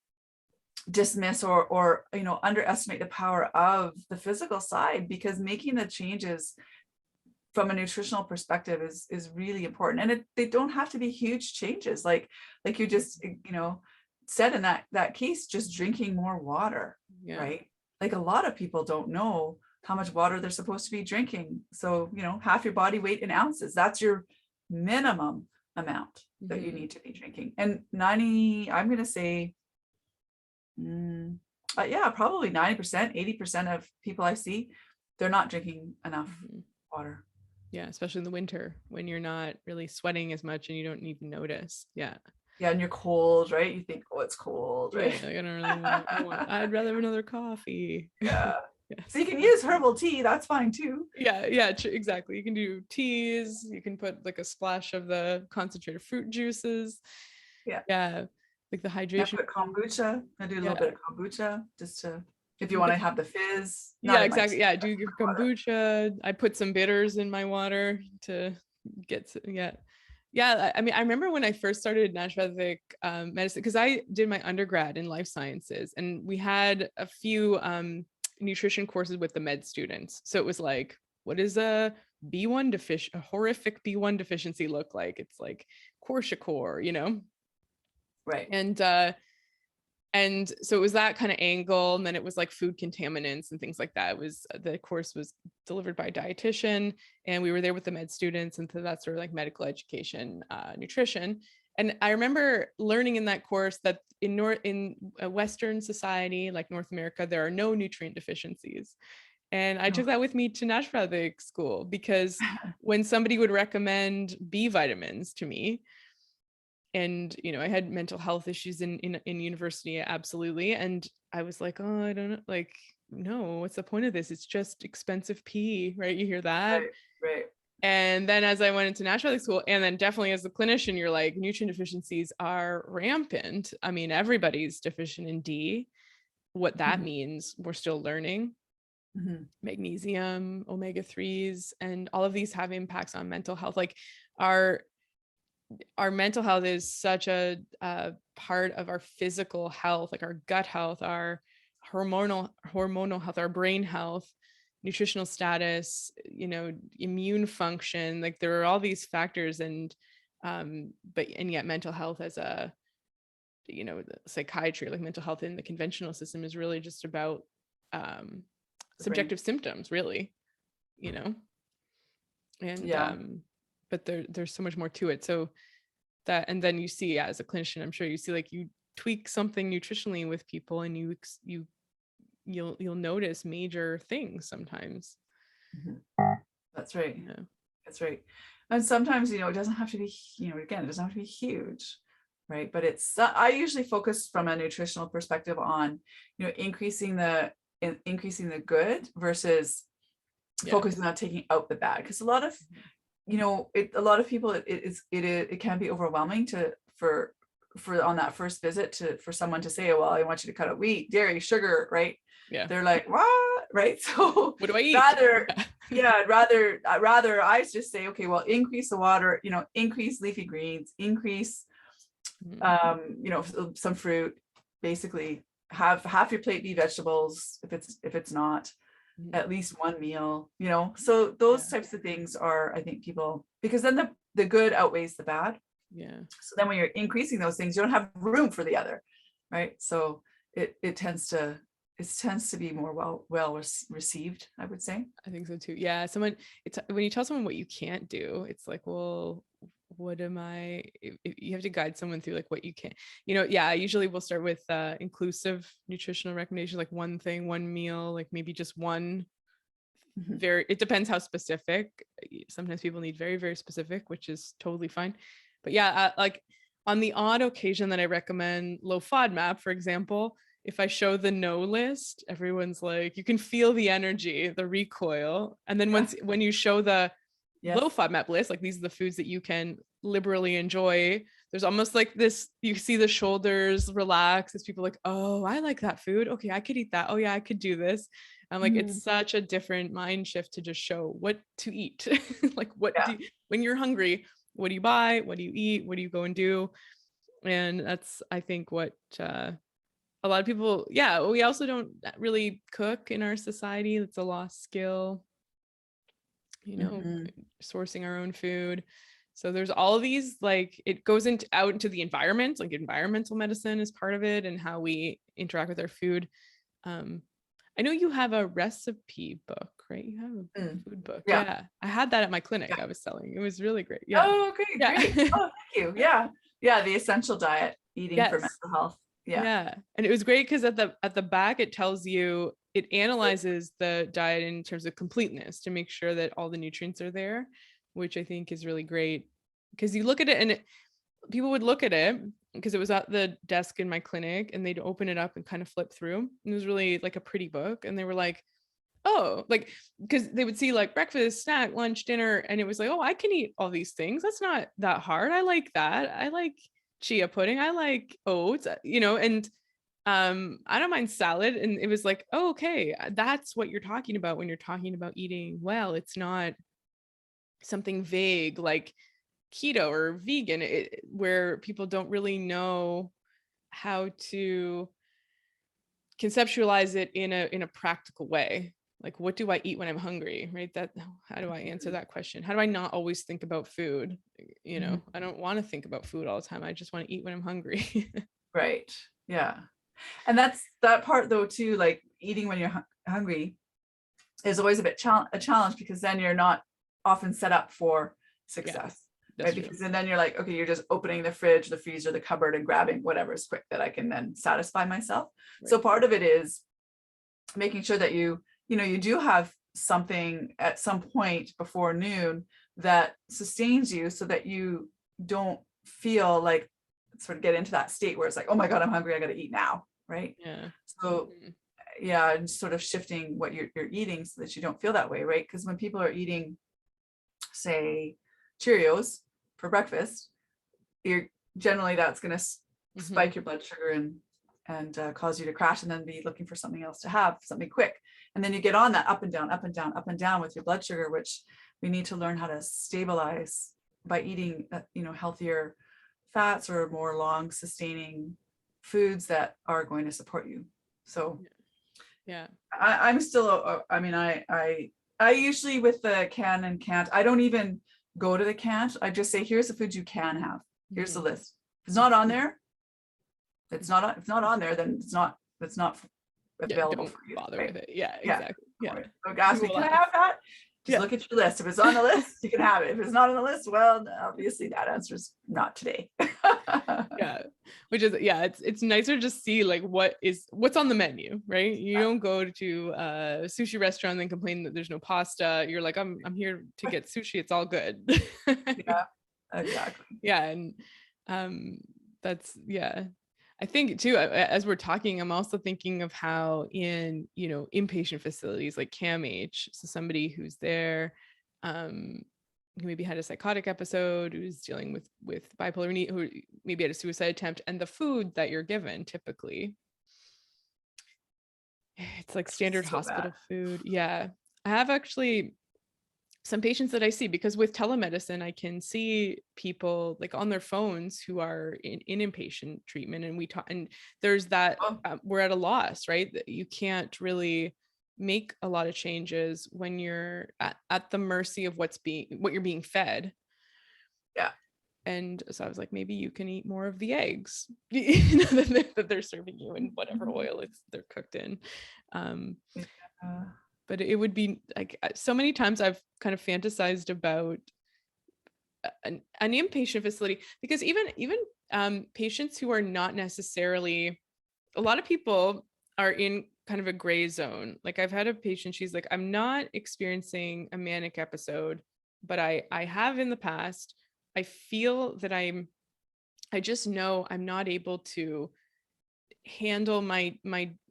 dismiss or underestimate the power of the physical side, because making the changes from a nutritional perspective is really important. And they don't have to be huge changes, like you just said in that case, just drinking more water. Yeah. Right? Like a lot of people don't know how much water they're supposed to be drinking. So half your body weight in ounces, that's your minimum amount that you need to be drinking. And 90, I'm going to say yeah, probably 90%, 80% of people I see, they're not drinking enough water. Yeah, especially in the winter when you're not really sweating as much and you don't even notice. Yeah. Yeah, and you're cold, right? You think, oh, it's cold, right? Yeah, like, I don't really I'd rather have another coffee. Yeah. Yes. So you can use herbal tea, that's fine too. Yeah, exactly. You can do teas, you can put like a splash of the concentrated fruit juices. Yeah, like the hydration. Put kombucha. I do a little bit of kombucha just to, if you want to have the fizz. Yeah, exactly. Yeah, do your kombucha. I put some bitters in my water to get I mean, I remember when I first started naturopathic medicine, because I did my undergrad in life sciences, and we had a few nutrition courses with the med students. So it was like, what does a horrific B1 deficiency look like? It's like kwashiorkor, Right. And so it was that kind of angle, and then it was like food contaminants and things like that. The course was delivered by a dietitian, and we were there with the med students, and so that's sort of like medical education, nutrition. And I remember learning in that course that in a Western society like North America, there are no nutrient deficiencies. And I took that with me to naturopathic school, because when somebody would recommend B vitamins to me, and I had mental health issues in university, absolutely, and I was like, oh, I don't know, like, no, what's the point of this? It's just expensive pee, right? You hear that? Right. And then as I went into naturopathic school, and then definitely as a clinician, you're like, nutrient deficiencies are rampant. I mean, everybody's deficient in D. What that means, we're still learning. Magnesium, omega-3s, and all of these have impacts on mental health. Like our mental health is such a part of our physical health, like our gut health, our hormonal health, our brain health, nutritional status, immune function. Like there are all these factors, and yet mental health as a, the psychiatry, like mental health in the conventional system, is really just about subjective symptoms, really, and but there's so much more to it. So that, and then you see, as a clinician, I'm sure you see, like, you tweak something nutritionally with people, and you'll notice major things sometimes. That's right. Yeah. That's right. And sometimes, it doesn't have to be, again, it doesn't have to be huge, right? But I usually focus from a nutritional perspective on, increasing the good versus focusing on taking out the bad. Because a lot of, a lot of people, it can be overwhelming for on that first visit for someone to say, oh, well, I want you to cut out wheat, dairy, sugar, right? Yeah. They're like, what? Right? So what do I eat? rather I just say, okay, well, increase the water, increase leafy greens, increase, some fruit, basically have half your plate be vegetables. If it's not, at least one meal, so those types of things are, I think, people, because then the good outweighs the bad. Yeah. So then when you're increasing those things, you don't have room for the other, right? So it tends to be more well received, I would say. I think so too. Yeah. When you tell someone what you can't do, it's like, well, what am I? You have to guide someone through like what you can, I usually will start with inclusive nutritional recommendations, like one thing, one meal, like maybe just one. It depends how specific. Sometimes people need very, very specific, which is totally fine. But like on the odd occasion that I recommend low FODMAP, for example, if I show the no list, everyone's like, you can feel the energy, the recoil. And then when you show the low FODMAP list, like these are the foods that you can liberally enjoy, there's almost like this, you see the shoulders relax as people like, oh, I like that food. Okay, I could eat that. Oh yeah, I could do this. I'm like, it's such a different mind shift to just show what to eat. Like when you're hungry, what do you buy? What do you eat? What do you go and do? And that's, I think, what a lot of people, yeah, we also don't really cook in our society. It's a lost skill, you know, Mhm. sourcing our own food. So there's all of these, like it goes into out into the environment, like environmental medicine is part of it, and how we interact with our food. Um, I know you have a recipe book, right? You have a Mm. food book. Yeah. Yeah. I had that at my clinic Yeah. I was selling. It was really great. Yeah. Oh, great, Yeah. great. Oh, thank you. Yeah. Yeah. The essential diet, eating for Yes. mental health. Yeah. Yeah. And it was great because at the back it tells you, it analyzes the diet in terms of completeness to make sure that all the nutrients are there, which I think is really great. Because you look at it and people would look at it because it was at the desk in my clinic, and they'd open it up and kind of flip through. It was really like a pretty book. And they were like, oh, like, because they would see like breakfast, snack, lunch, dinner, and it was like, oh, I can eat all these things. That's not that hard. I like that. I like chia pudding. I like oats, and I don't mind salad. And it was like, oh, okay, that's what you're talking about when you're talking about eating well. It's not something vague like keto or vegan, where people don't really know how to conceptualize it in a practical way. Like, what do I eat when I'm hungry, right? That, how do I answer that question? How do I not always think about food? Mhm. I don't want to think about food all the time. I just want to eat when I'm hungry. Right. Yeah. And that's that part though too, like eating when you're hungry is always a bit a challenge, because then you're not often set up for Yeah, success, that's right? true. Because then you're like, okay, you're just opening the fridge, the freezer, the cupboard, and grabbing whatever is quick that I can then satisfy myself. So Right. part of it is making sure that you do have something at some point before noon that sustains you, so that you don't feel like sort of get into that state where it's like, oh my God, I'm hungry, I got to eat now, right? Yeah. So Mhm. yeah, and sort of shifting what you're eating so that you don't feel that way, right? Because when people are eating, say, Cheerios for breakfast, you're generally that's going to Mhm. spike your blood sugar and cause you to crash, and then be looking for something else to have, something quick. And then you get on that up and down, up and down, up and down with your blood sugar, which we need to learn how to stabilize by eating, healthier fats or more long sustaining foods that are going to support you. So Yeah. I'm still, I mean, I usually with the can and can't, I don't even go to the can't. I just say, here's the foods you can have. Here's the Mhm. list. If it's not on there, if it's not on there, then it's not Yeah. available Don't for you, bother right? with it. Yeah, Yeah. exactly. Yeah. Don't ask me, Well, can I have that? Just yeah. look at your list. If it's on the list, you can have it. If it's not on the list, well, obviously that answer is not today. Yeah, which is, yeah, it's nicer to just see like what's on the menu, right? You don't go to a sushi restaurant and then complain that there's no pasta. You're like, I'm here to get sushi, it's all good. Yeah, exactly. Yeah. And um that's, yeah, I think too, as we're talking, I'm also thinking of how in, inpatient facilities like CAMH, so somebody who's there, um, who maybe had a psychotic episode, who's dealing with bipolar, who maybe had a suicide attempt, and the food that you're given typically, it's like standard So bad. hospital food. Yeah. I have actually some patients that I see, because with telemedicine, I can see people like on their phones who are in inpatient treatment, and we talk, and there's that, Oh, we're at a loss, right? That you can't really make a lot of changes when you're at the mercy of what you're being fed. yeah. And so I was like, maybe you can eat more of the eggs that they're serving you in whatever oil they're cooked in. Um, Uh, but it would be like, so many times I've kind of fantasized about an inpatient facility, because even patients who are not necessarily, a lot of people are in kind of a gray zone. Like, I've had a patient, she's like, I'm not experiencing a manic episode, but I have in the past. I feel that I just know I'm not able to handle my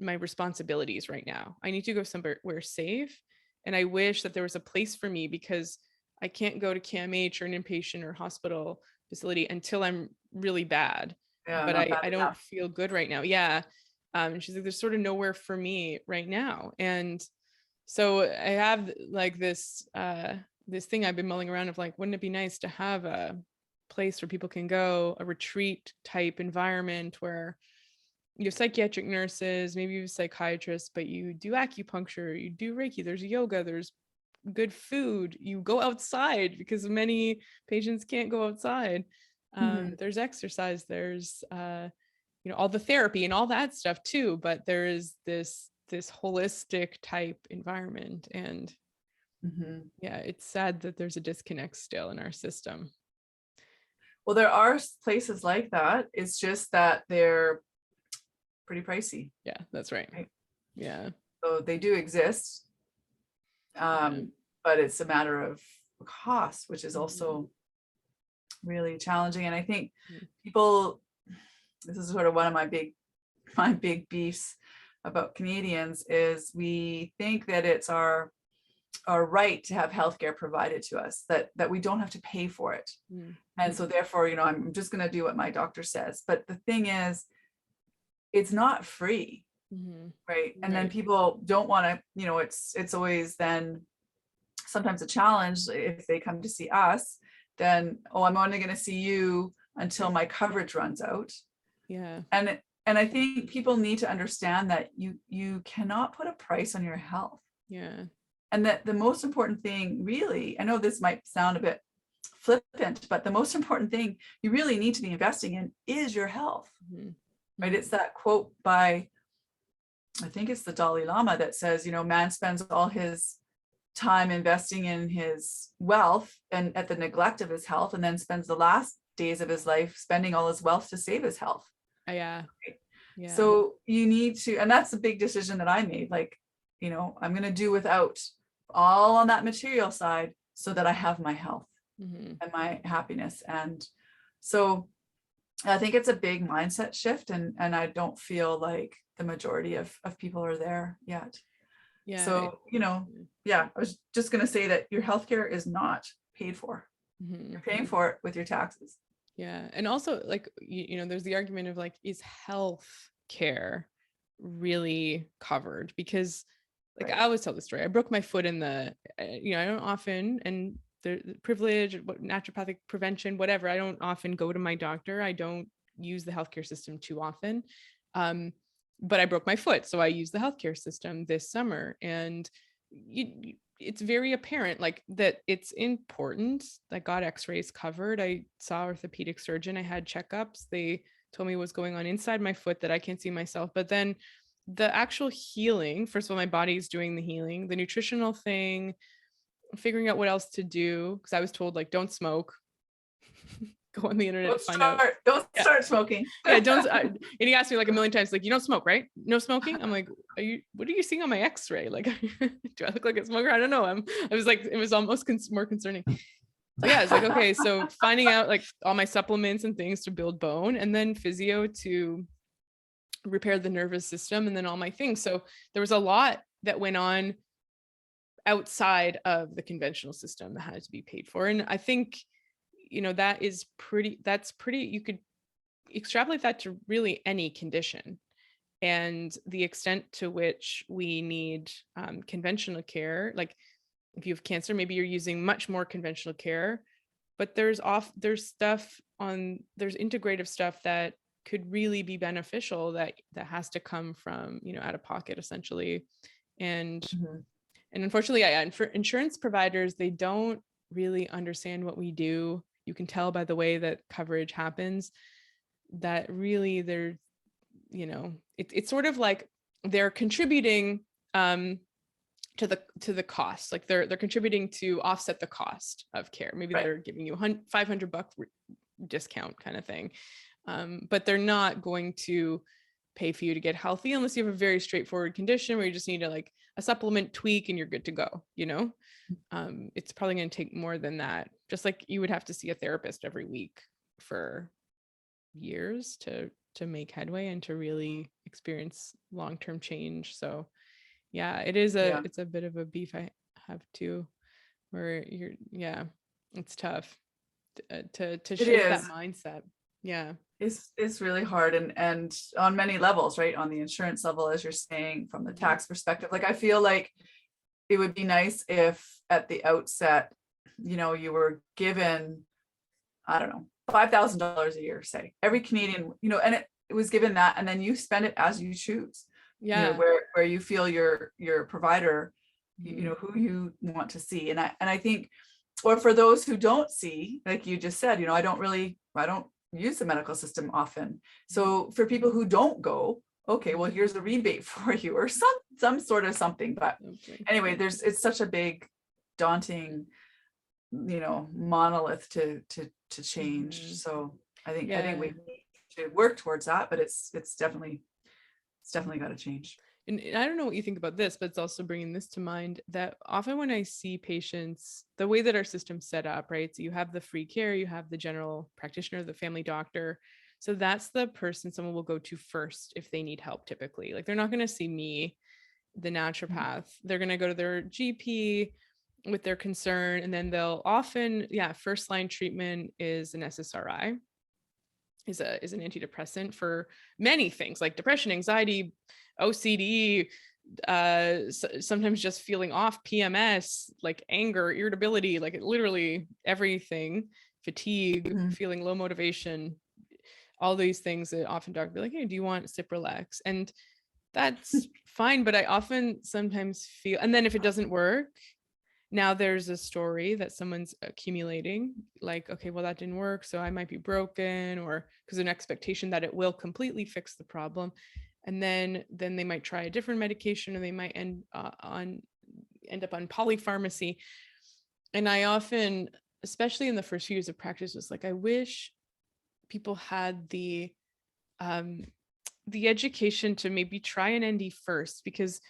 responsibilities right now. I need to go somewhere safe, and I wish that there was a place for me, because I can't go to CAMH or an inpatient or hospital facility until I'm really bad. yeah, But not bad I don't enough. feel good right now. Yeah. And she's like, there's sort of nowhere for me right now. And so I have like this thing I've been mulling around of like, wouldn't it be nice to have a place where people can go, a retreat type environment where you have psychiatric nurses, maybe you have psychiatrists, but you do acupuncture, you do Reiki, there's yoga, there's good food, you go outside because many patients can't go outside. There's exercise, there's all the therapy and all that stuff too, but there is this holistic type environment. And yeah, it's sad that there's a disconnect still in our system. Well, there are places like that. It's just that they're pretty pricey. Yeah, that's right. Yeah. So they do exist. But it's a matter of cost, which is also really challenging. And I think people, this is sort of one of my big beefs about Canadians, is we think that it's our right to have healthcare provided to us, that we don't have to pay for it. And so therefore, I'm just going to do what my doctor says. But the thing is, it's not free. Right. And then people don't want to, it's always then sometimes a challenge if they come to see us, then, I'm only going to see you until my coverage runs out. Yeah. And I think people need to understand that you cannot put a price on your health. Yeah. And that the most important thing, really, I know this might sound a bit flippant, but the most important thing you really need to be investing in is your health. Right. It's that quote by, I think it's the Dalai Lama, that says, man spends all his time investing in his wealth and at the neglect of his health, and then spends the last days of his life spending all his wealth to save his health. Yeah. Yeah. So you need to, and that's a big decision that I made. Like, I'm going to do without all on that material side so that I have my health and my happiness. And so I think it's a big mindset shift, and I don't feel like the majority of people are there yet. Yeah. So, I was just going to say that your healthcare is not paid for. You're paying for it with your taxes. Yeah. And also, like, there's the argument of like, is health care really covered? Because like, I always tell the story. I broke my foot in I don't often, and the privilege, naturopathic prevention, whatever, I don't often go to my doctor. I don't use the healthcare system too often. But I broke my foot, so I used the healthcare system this summer, and it's very apparent like that it's important. I got x-rays covered. I saw orthopedic surgeon. I had checkups. They told me what's going on inside my foot that I can't see myself. But then the actual healing, first of all, my body's doing the healing, the nutritional thing, figuring out what else to do. Because I was told, like, don't smoke. Go on the internet to find out. Don't start smoking. Yeah, don't. And he asked me like a million times, like, you don't smoke, right? No smoking. I'm like, what are you seeing on my x-ray? Like, do I look like a smoker? I don't know. I was like, it was almost more concerning. So yeah, it's like, okay, so finding out like all my supplements and things to build bone, and then physio to repair the nervous system, and then all my things. So there was a lot that went on outside of the conventional system that had to be paid for. And I think, that's pretty, you could extrapolate that to really any condition, and the extent to which we need conventional care. Like if you have cancer, maybe you're using much more conventional care, but there's integrative stuff that could really be beneficial that has to come from, out of pocket essentially. And unfortunately, and for insurance providers, they don't really understand what we do. You can tell by the way that coverage happens that really they're, it's sort of like they're contributing to the cost. Like they're contributing to offset the cost of care. Maybe they're giving you $500 discount kind of thing. But they're not going to pay for you to get healthy unless you have a very straightforward condition where you just need a supplement tweak and you're good to go. It's probably going to take more than that. Just like you would have to see a therapist every week for years to make headway and to really experience long-term change. So yeah, it's a bit of a beef I have too, where it's tough to shift that mindset. Yeah. It's really hard, and on many levels, right? On the insurance level, as you're saying, from the tax perspective, like I feel like it would be nice if at the outset, you were given, I don't know, $5,000 a year, say, every Canadian, and was given that, and then you spend it as you choose. Yeah. Where you feel your provider, who you want to see. And I think, or for those who don't see, like you just said, I don't use the medical system often. So for people who don't go, okay, well, here's a rebate for you, or some sort of something. But anyway, it's such a big, daunting, monolith to change. So I think we need to work towards that, but it's definitely got to change. And I don't know what you think about this, but it's also bringing this to mind that often when I see patients, the way that our system's set up, right? So you have the free care, you have the general practitioner, the family doctor. So that's the person someone will go to first if they need help, typically. Like they're not going to see me, the naturopath. They're going to go to their GP with their concern. And then they'll often, first line treatment is an SSRI, is an antidepressant for many things like depression, anxiety, OCD, sometimes just feeling off, PMS, like anger, irritability, like literally everything, fatigue, feeling low motivation, all these things that often doctors be like, hey, do you want Cipralex? And that's fine. But I often sometimes feel, and then if it doesn't work, now there's a story that someone's accumulating, like, okay, well, that didn't work, so I might be broken, or because an expectation that it will completely fix the problem. And then they might try a different medication, or they might end up on polypharmacy. And I often, especially in the first few years of practice, was like, I wish people had the education to maybe try an ND first, because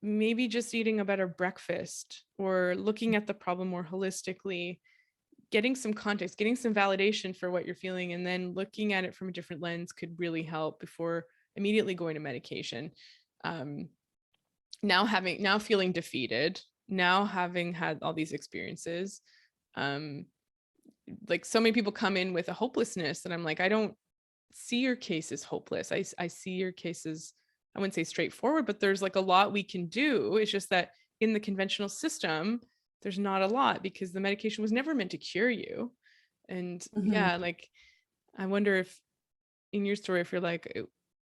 maybe just eating a better breakfast or looking at the problem more holistically, getting some context, getting some validation for what you're feeling, and then looking at it from a different lens could really help before immediately going to medication. Now feeling defeated, now having had all these experiences, like so many people come in with a hopelessness, and I'm like, I don't see your case as hopeless. I see your cases, I wouldn't say straightforward, but there's like a lot we can do. It's just that in the conventional system, there's not a lot, because the medication was never meant to cure you. And like, I wonder if in your story, if you're like,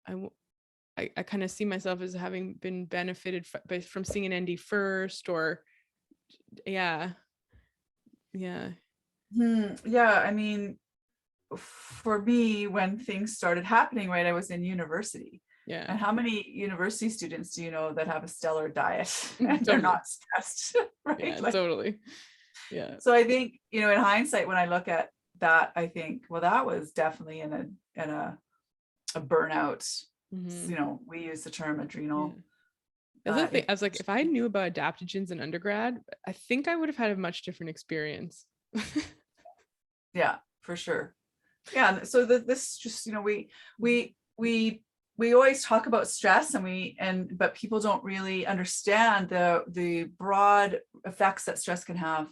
I kind of see myself as having been benefited from seeing an ND first, or yeah. I mean, for me, when things started happening, right, I was in university. Yeah. And how many university students do you know that have a stellar diet and they're not stressed, right? Yeah, totally. Yeah. So I think, in hindsight, when I look at that, I think, well, that was definitely in a burnout. We use the term adrenal. The other thing, I was like, if I knew about adaptogens in undergrad, I think I would have had a much different experience. Yeah, for sure. Yeah. So this just, we always talk about stress, but people don't really understand the broad effects that stress can have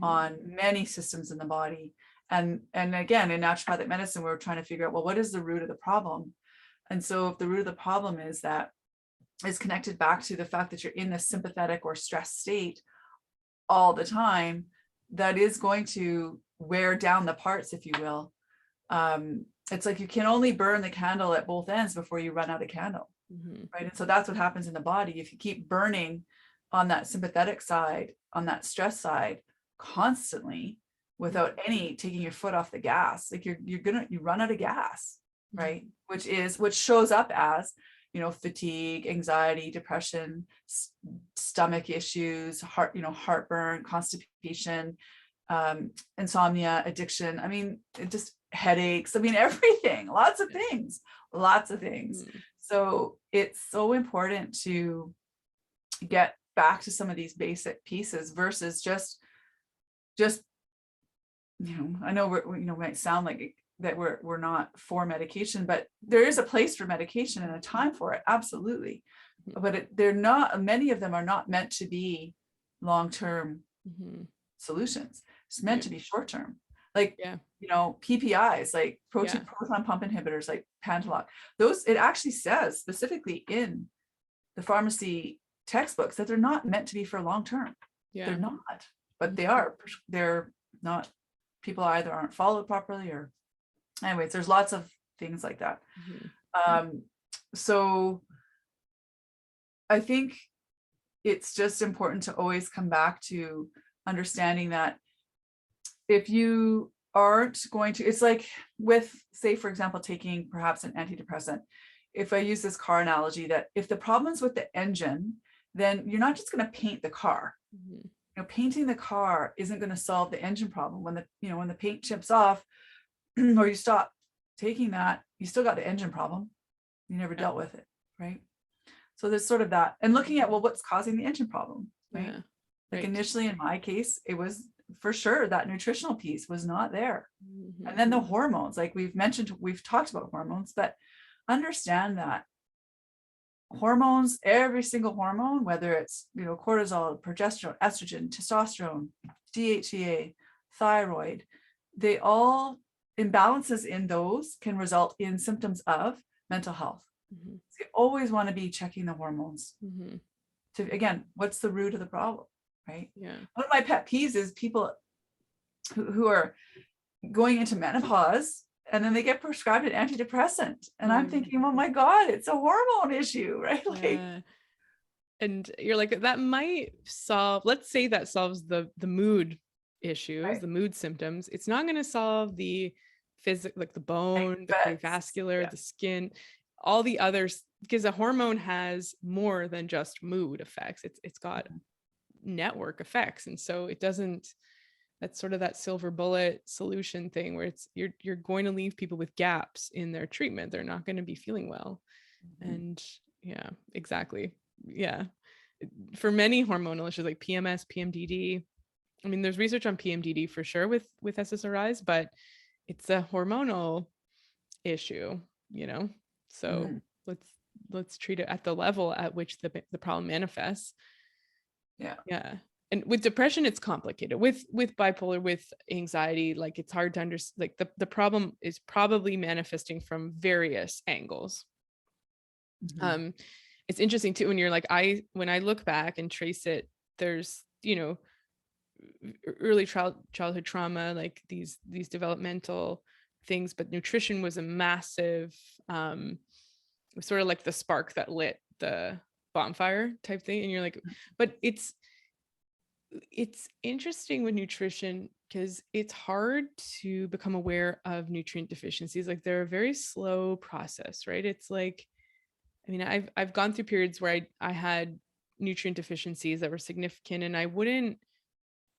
on many systems in the body. And again, in naturopathic medicine, we're trying to figure out, well, what is the root of the problem? And so if the root of the problem is connected back to the fact that you're in this sympathetic or stress state all the time, that is going to wear down the parts, if you will. It's like you can only burn the candle at both ends before you run out of candle, right? And so that's what happens in the body. If you keep burning on that sympathetic side, on that stress side constantly, without taking your foot off the gas, like you run out of gas, right? Which shows up as, fatigue, anxiety, depression, stomach issues, heartburn, constipation, insomnia, addiction. I mean, it just headaches. I mean, everything, lots of things. So it's so important to get back to some of these basic pieces versus just, I know might sound like that we're not for medication, but there is a place for medication and a time for it. Absolutely. But many of them are not meant to be long-term solutions. It's meant to be short-term. Like, PPIs, like proton pump inhibitors, like Pantelok, it actually says specifically in the pharmacy textbooks that they're not meant to be for long-term. They're not, but they're not, people either aren't followed properly, or anyways, there's lots of things like that. Mhm. So I think it's just important to always come back to understanding that if you aren't going to, it's like with, say, for example, taking perhaps an antidepressant. If I use this car analogy, that if the problem's with the engine, then you're not just going to paint the car. Mhm. You know, painting the car isn't going to solve the engine problem. When the, you know, when the paint chips off or you stop taking that, you still got the engine problem. You never Yeah. dealt with it, right? So there's sort of that, and looking at, well, what's causing the engine problem, right? Yeah. Like Right. initially in my case, it was for sure that nutritional piece was not there. Mhm. And then the hormones, like we've mentioned, we've talked about hormones, but understand that hormones, every single hormone, whether it's, you know, cortisol, progesterone, estrogen, testosterone, DHEA, thyroid, they all, imbalances in those can result in symptoms of mental health. Mhm. So you always want to be checking the hormones Mhm. to, again, what's the root of the problem, right? Yeah. One of my pet peeves is people who are going into menopause and then they get prescribed an antidepressant. And I'm thinking, oh my God, it's a hormone issue, right? Like, Yeah. And you're like, that might solve, let's say that solves the mood issues, right, the mood symptoms. It's not going to solve the physical, like the bone, the but cardiovascular, yeah, the skin, all the others, because a hormone has more than just mood effects. It's got network effects. And so it doesn't, that's sort of that silver bullet solution thing where it's you're going to leave people with gaps in their treatment. They're not going to be feeling well. And yeah, exactly. Yeah. For many hormonal issues like PMS, PMDD, I mean, there's research on PMDD for sure with SSRIs, but it's a hormonal issue, you know? So Mhm. let's treat it at the level at which the problem manifests. Yeah. Yeah. And with depression, it's complicated. With bipolar, with anxiety, like it's hard to understand. Like the problem is probably manifesting from various angles. Mhm. It's interesting too when you're like, when I look back and trace it, there's, you know, early childhood trauma, like these developmental things, but nutrition was a massive, sort of like the spark that lit the bonfire type thing. And you're like, but it's interesting with nutrition because it's hard to become aware of nutrient deficiencies. Like they're a very slow process, right? It's like, I mean, I've gone through periods where I had nutrient deficiencies that were significant, and I wouldn't,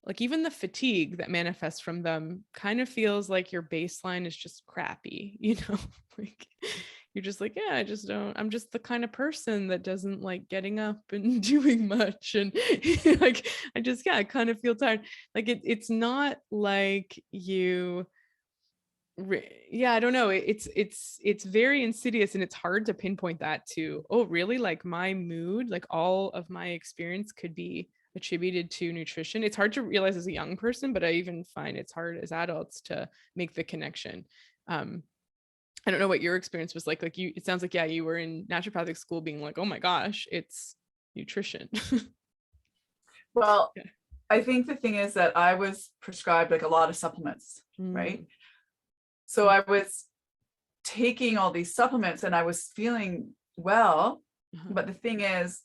like, even the fatigue that manifests from them kind of feels like your baseline is just crappy, you know? Like you're just like, yeah, I just don't, I'm just the kind of person that doesn't like getting up and doing much. And like, I just, yeah, I kind of feel tired. Like it's not like you, yeah, I don't know. It's very insidious, and it's hard to pinpoint that to, oh, really? Like my mood, like all of my experience could be attributed to nutrition. It's hard to realize as a young person, but I even find it's hard as adults to make the connection. Um, I don't know what your experience was like. Like you, it sounds like, yeah, you were in naturopathic school being like, oh my gosh, it's nutrition. Well, Yeah. I think the thing is that I was prescribed like a lot of supplements, right? Mm. So I was taking all these supplements and I was feeling well. Uh-huh. But the thing is,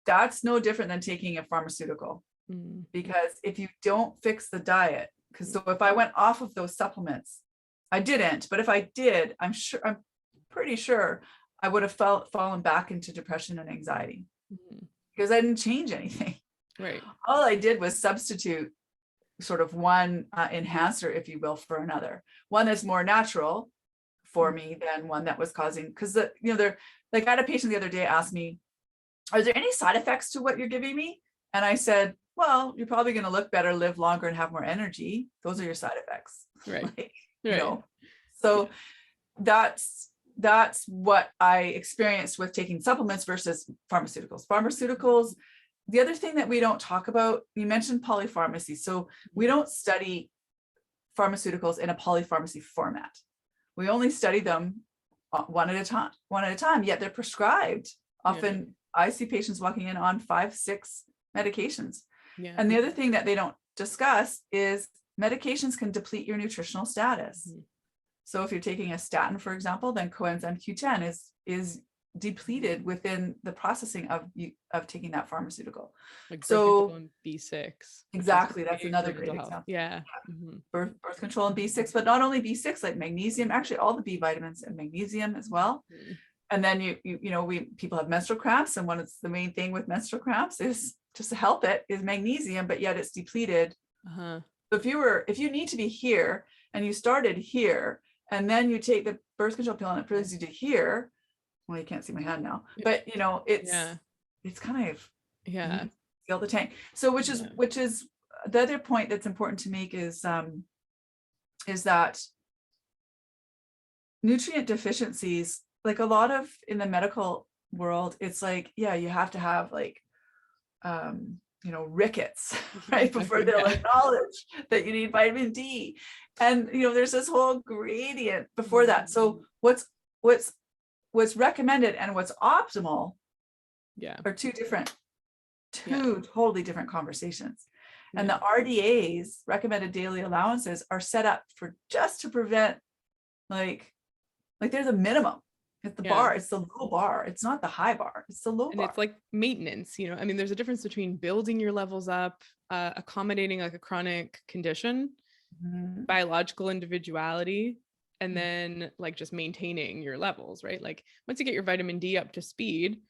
that's no different than taking a pharmaceutical, Mm. because if you don't fix the diet, because so if I went off of those supplements, I didn't, but if I did, I'm pretty sure I would have fallen back into depression and anxiety Mm. because I didn't change anything. Right. All I did was substitute sort of one enhancer, if you will, for another, one that's more natural for me than one that was causing, because they're like, I had a patient the other day ask me, are there any side effects to what you're giving me? And I said, well, you're probably going to look better, live longer, and have more energy. Those are your side effects. Right. Like, Right. so that's what I experienced with taking supplements versus pharmaceuticals. The other thing that we don't talk about, you mentioned polypharmacy. So we don't study pharmaceuticals in a polypharmacy format. We only study them one at a time, yet they're prescribed. Often I see patients walking in on 5-6 medications. Yeah. And the other thing that they don't discuss is medications can deplete your nutritional status. So if you're taking a statin, for example, then coenzyme Q10 is depleted within the processing of taking that pharmaceutical. Like birth control So and B6, which is exactly, that's big for another great mental health. example. Yeah. Mhm. Birth control and B6, but not only B6, like magnesium, actually all the B vitamins and magnesium as well. Mhm. And then people have menstrual cramps, and one of the main thing with menstrual cramps is just to help it is magnesium, but yet it's depleted. Uh-huh. So if you need to be here and you started here, and then you take the birth control pill and it brings you to here, well, you can't see my hand now, but Yeah. it's kind of, you need Yeah. to fill the tank. So which is the other point that's important to make is that nutrient deficiencies, like a lot of in the medical world, it's like, yeah, you have to have like rickets, right? Before Exactly. they'll Yeah. acknowledge that you need vitamin D. And there's this whole gradient before that. So what's recommended and what's optimal Yeah. are two Yeah. totally different conversations. And Yeah. the RDAs, recommended daily allowances, are set up for just to prevent like they're the minimum. At the Yeah. bar, it's the low bar. It's not the high bar. It's the low And bar. it's like maintenance, I mean, there's a difference between building your levels up, accommodating like a chronic condition, Mhm. biological individuality, and then like just maintaining your levels, right? Like once you get your vitamin D up to speed,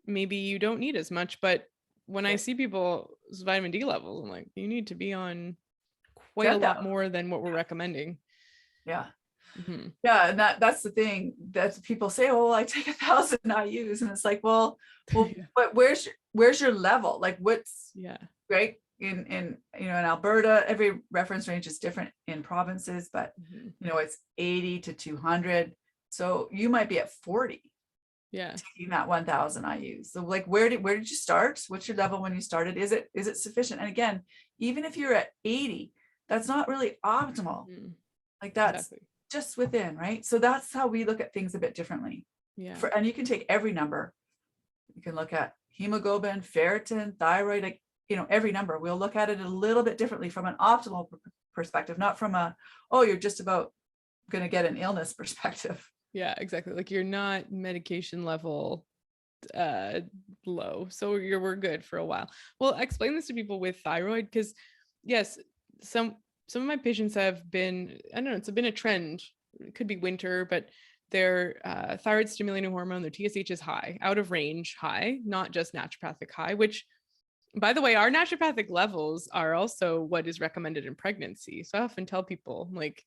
maybe you don't need as much. But when I Okay. see people's vitamin D levels, I'm like, you need to be on quite a 10,000. lot more than what we're recommending. Yeah. Mm-hmm. Yeah. And that's the thing that people say, oh, I take 1,000 IUs. And it's like, well, Yeah. but where's your level? Like what's Yeah. right? In Alberta, every reference range is different in provinces, but Mm-hmm. it's 80 to 200. So you might be at 40 Yeah. taking that 1,000 IUs. So like where did you start? What's your level when you started? Is it sufficient? And again, even if you're at 80, that's not really optimal. Mm-hmm. Like that's Exactly. just within, right? So that's how we look at things a bit differently. Yeah. And you can take every number. You can look at hemoglobin, ferritin, thyroid, like, every number. We'll look at it a little bit differently from an optimal perspective, not from you're just about going to get an illness perspective. Yeah, exactly. Like you're not medication level low, so we're good for a while. Well, I explain this to people with thyroid because yes, some of my patients have been, I don't know, it's been a trend. It could be winter, but their thyroid stimulating hormone, their TSH is high, out of range high, not just naturopathic high, which by the way, our naturopathic levels are also what is recommended in pregnancy. So I often tell people, like,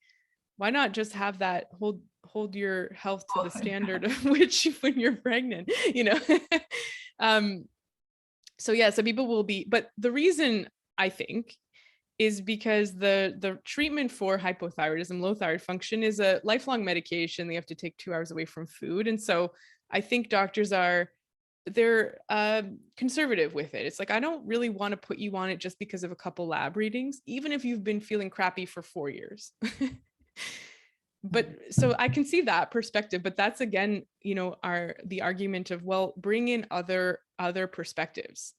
why not just have that hold your health to the standard of which when you're pregnant, so yeah, so people will be, but the reason I think is because the treatment for hypothyroidism, low thyroid function, is a lifelong medication. They have to take 2 hours away from food. And so I think doctors they're conservative with it. It's like, I don't really want to put you on it just because of a couple lab readings, even if you've been feeling crappy for 4 years. But so I can see that perspective, but that's again, the argument of, well, bring in other perspectives,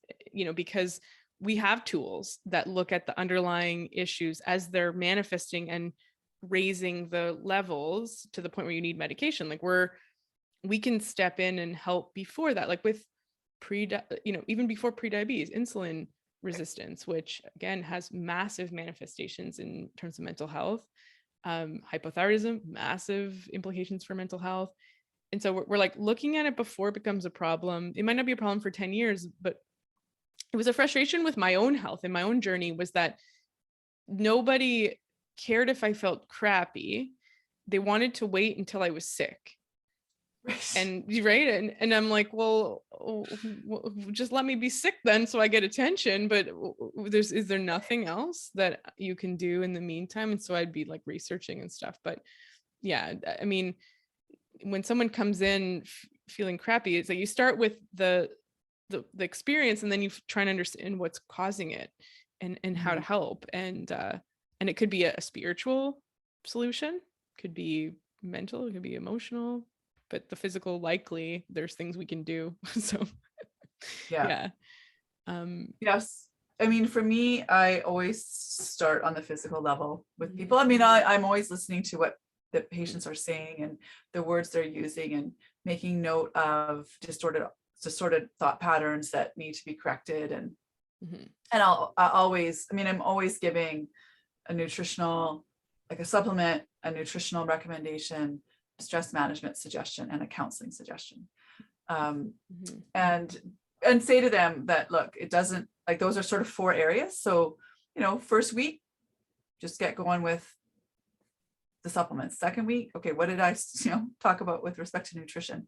because we have tools that look at the underlying issues as they're manifesting and raising the levels to the point where you need medication. Like we can step in and help before that, like with even before prediabetes, insulin resistance, which again has massive manifestations in terms of mental health. Hypothyroidism, massive implications for mental health. And so we're like looking at it before it becomes a problem. It might not be a problem for 10 years, but it was a frustration with my own health and my own journey, was that nobody cared if I felt crappy. They wanted to wait until I was sick. And right. And I'm like, well, just let me be sick then so I get attention. But is there nothing else that you can do in the meantime? And so I'd be like researching and stuff. But yeah, I mean, when someone comes in feeling crappy, it's like you start with the experience, and then you try and understand what's causing it and how to help. And it could be a spiritual solution, could be mental, it could be emotional, but the physical, likely there's things we can do. So yeah. Yes. I mean, for me, I always start on the physical level with people. I mean, I'm always listening to what that patients are saying and the words they're using, and making note of distorted thought patterns that need to be corrected. And and I'm always giving a nutritional, like a supplement, a nutritional recommendation, stress management suggestion, and a counseling suggestion. And say to them that, look, it doesn't, like, those are sort of 4 areas. So, first week, just get going with the supplements. Second week, okay, what did I, talk about with respect to nutrition?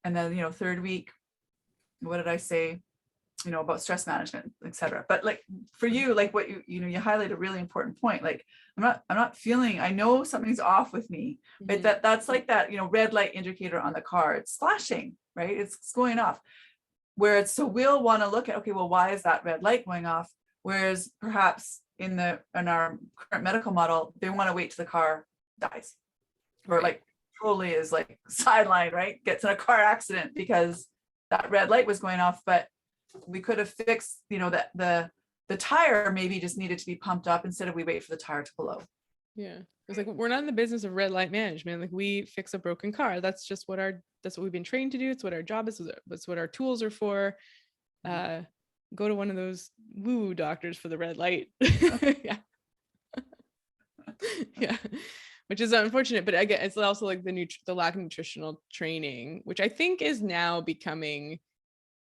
And then, third week, what did I say, about stress management, etc. But like for you, like what you highlight a really important point. Like I'm not feeling, I know something's off with me, but that's like that, red light indicator on the car. It's flashing, right? It's going off. So we'll want to look at, okay, well, why is that red light going off? Whereas perhaps in our current medical model, they want to wait till the car dies, or like totally is like sidelined, right? Gets in a car accident because that red light was going off, but we could have fixed, that the tire maybe just needed to be pumped up instead of we wait for the tire to blow. Yeah. It's like, we're not in the business of red light management. Like, we fix a broken car. That's just that's what we've been trained to do. It's what our job is. That's what our tools are for. Go to one of those woo doctors for the red light. Yeah. Yeah. Which is unfortunate, but again, it's also like the lack of nutritional training, which I think is now becoming,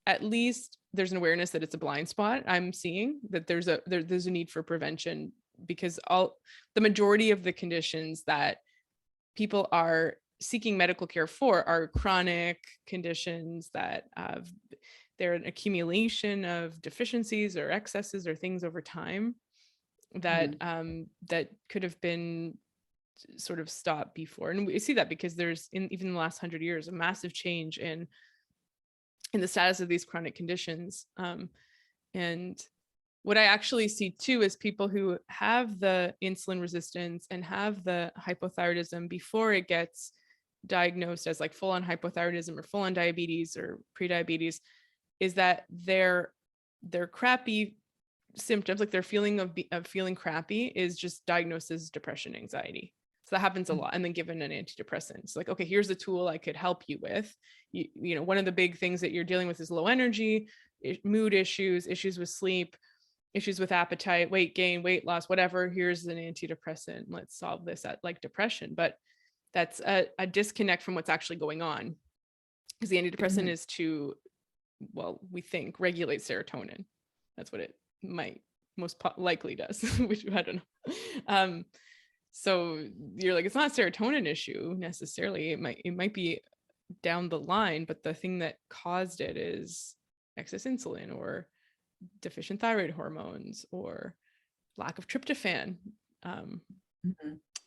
at least there's an awareness that it's a blind spot. I'm seeing that there's a need for prevention, because the majority of the conditions that people are seeking medical care for are chronic conditions that they're an accumulation of deficiencies or excesses or things over time that that could have been sort of stopped before. And we see that because there's even in the last 100 years, a massive change in the status of these chronic conditions. And what I actually see too is people who have the insulin resistance and have the hypothyroidism before it gets diagnosed as like full-on hypothyroidism or full-on diabetes or prediabetes, is that their crappy symptoms, like their feeling of feeling crappy, is just diagnosed as depression, anxiety. So that happens a lot. And then given an antidepressant, it's like, okay, here's a tool I could help you with. One of the big things that you're dealing with is low energy, mood issues with sleep, issues with appetite, weight gain, weight loss, whatever. Here's an antidepressant. Let's solve this at like depression. But that's a disconnect from what's actually going on, because the antidepressant is to, well, we think regulate serotonin. That's what it might most likely does, which I don't know. So you're like, it's not a serotonin issue necessarily. It might be down the line, but the thing that caused it is excess insulin or deficient thyroid hormones or lack of tryptophan.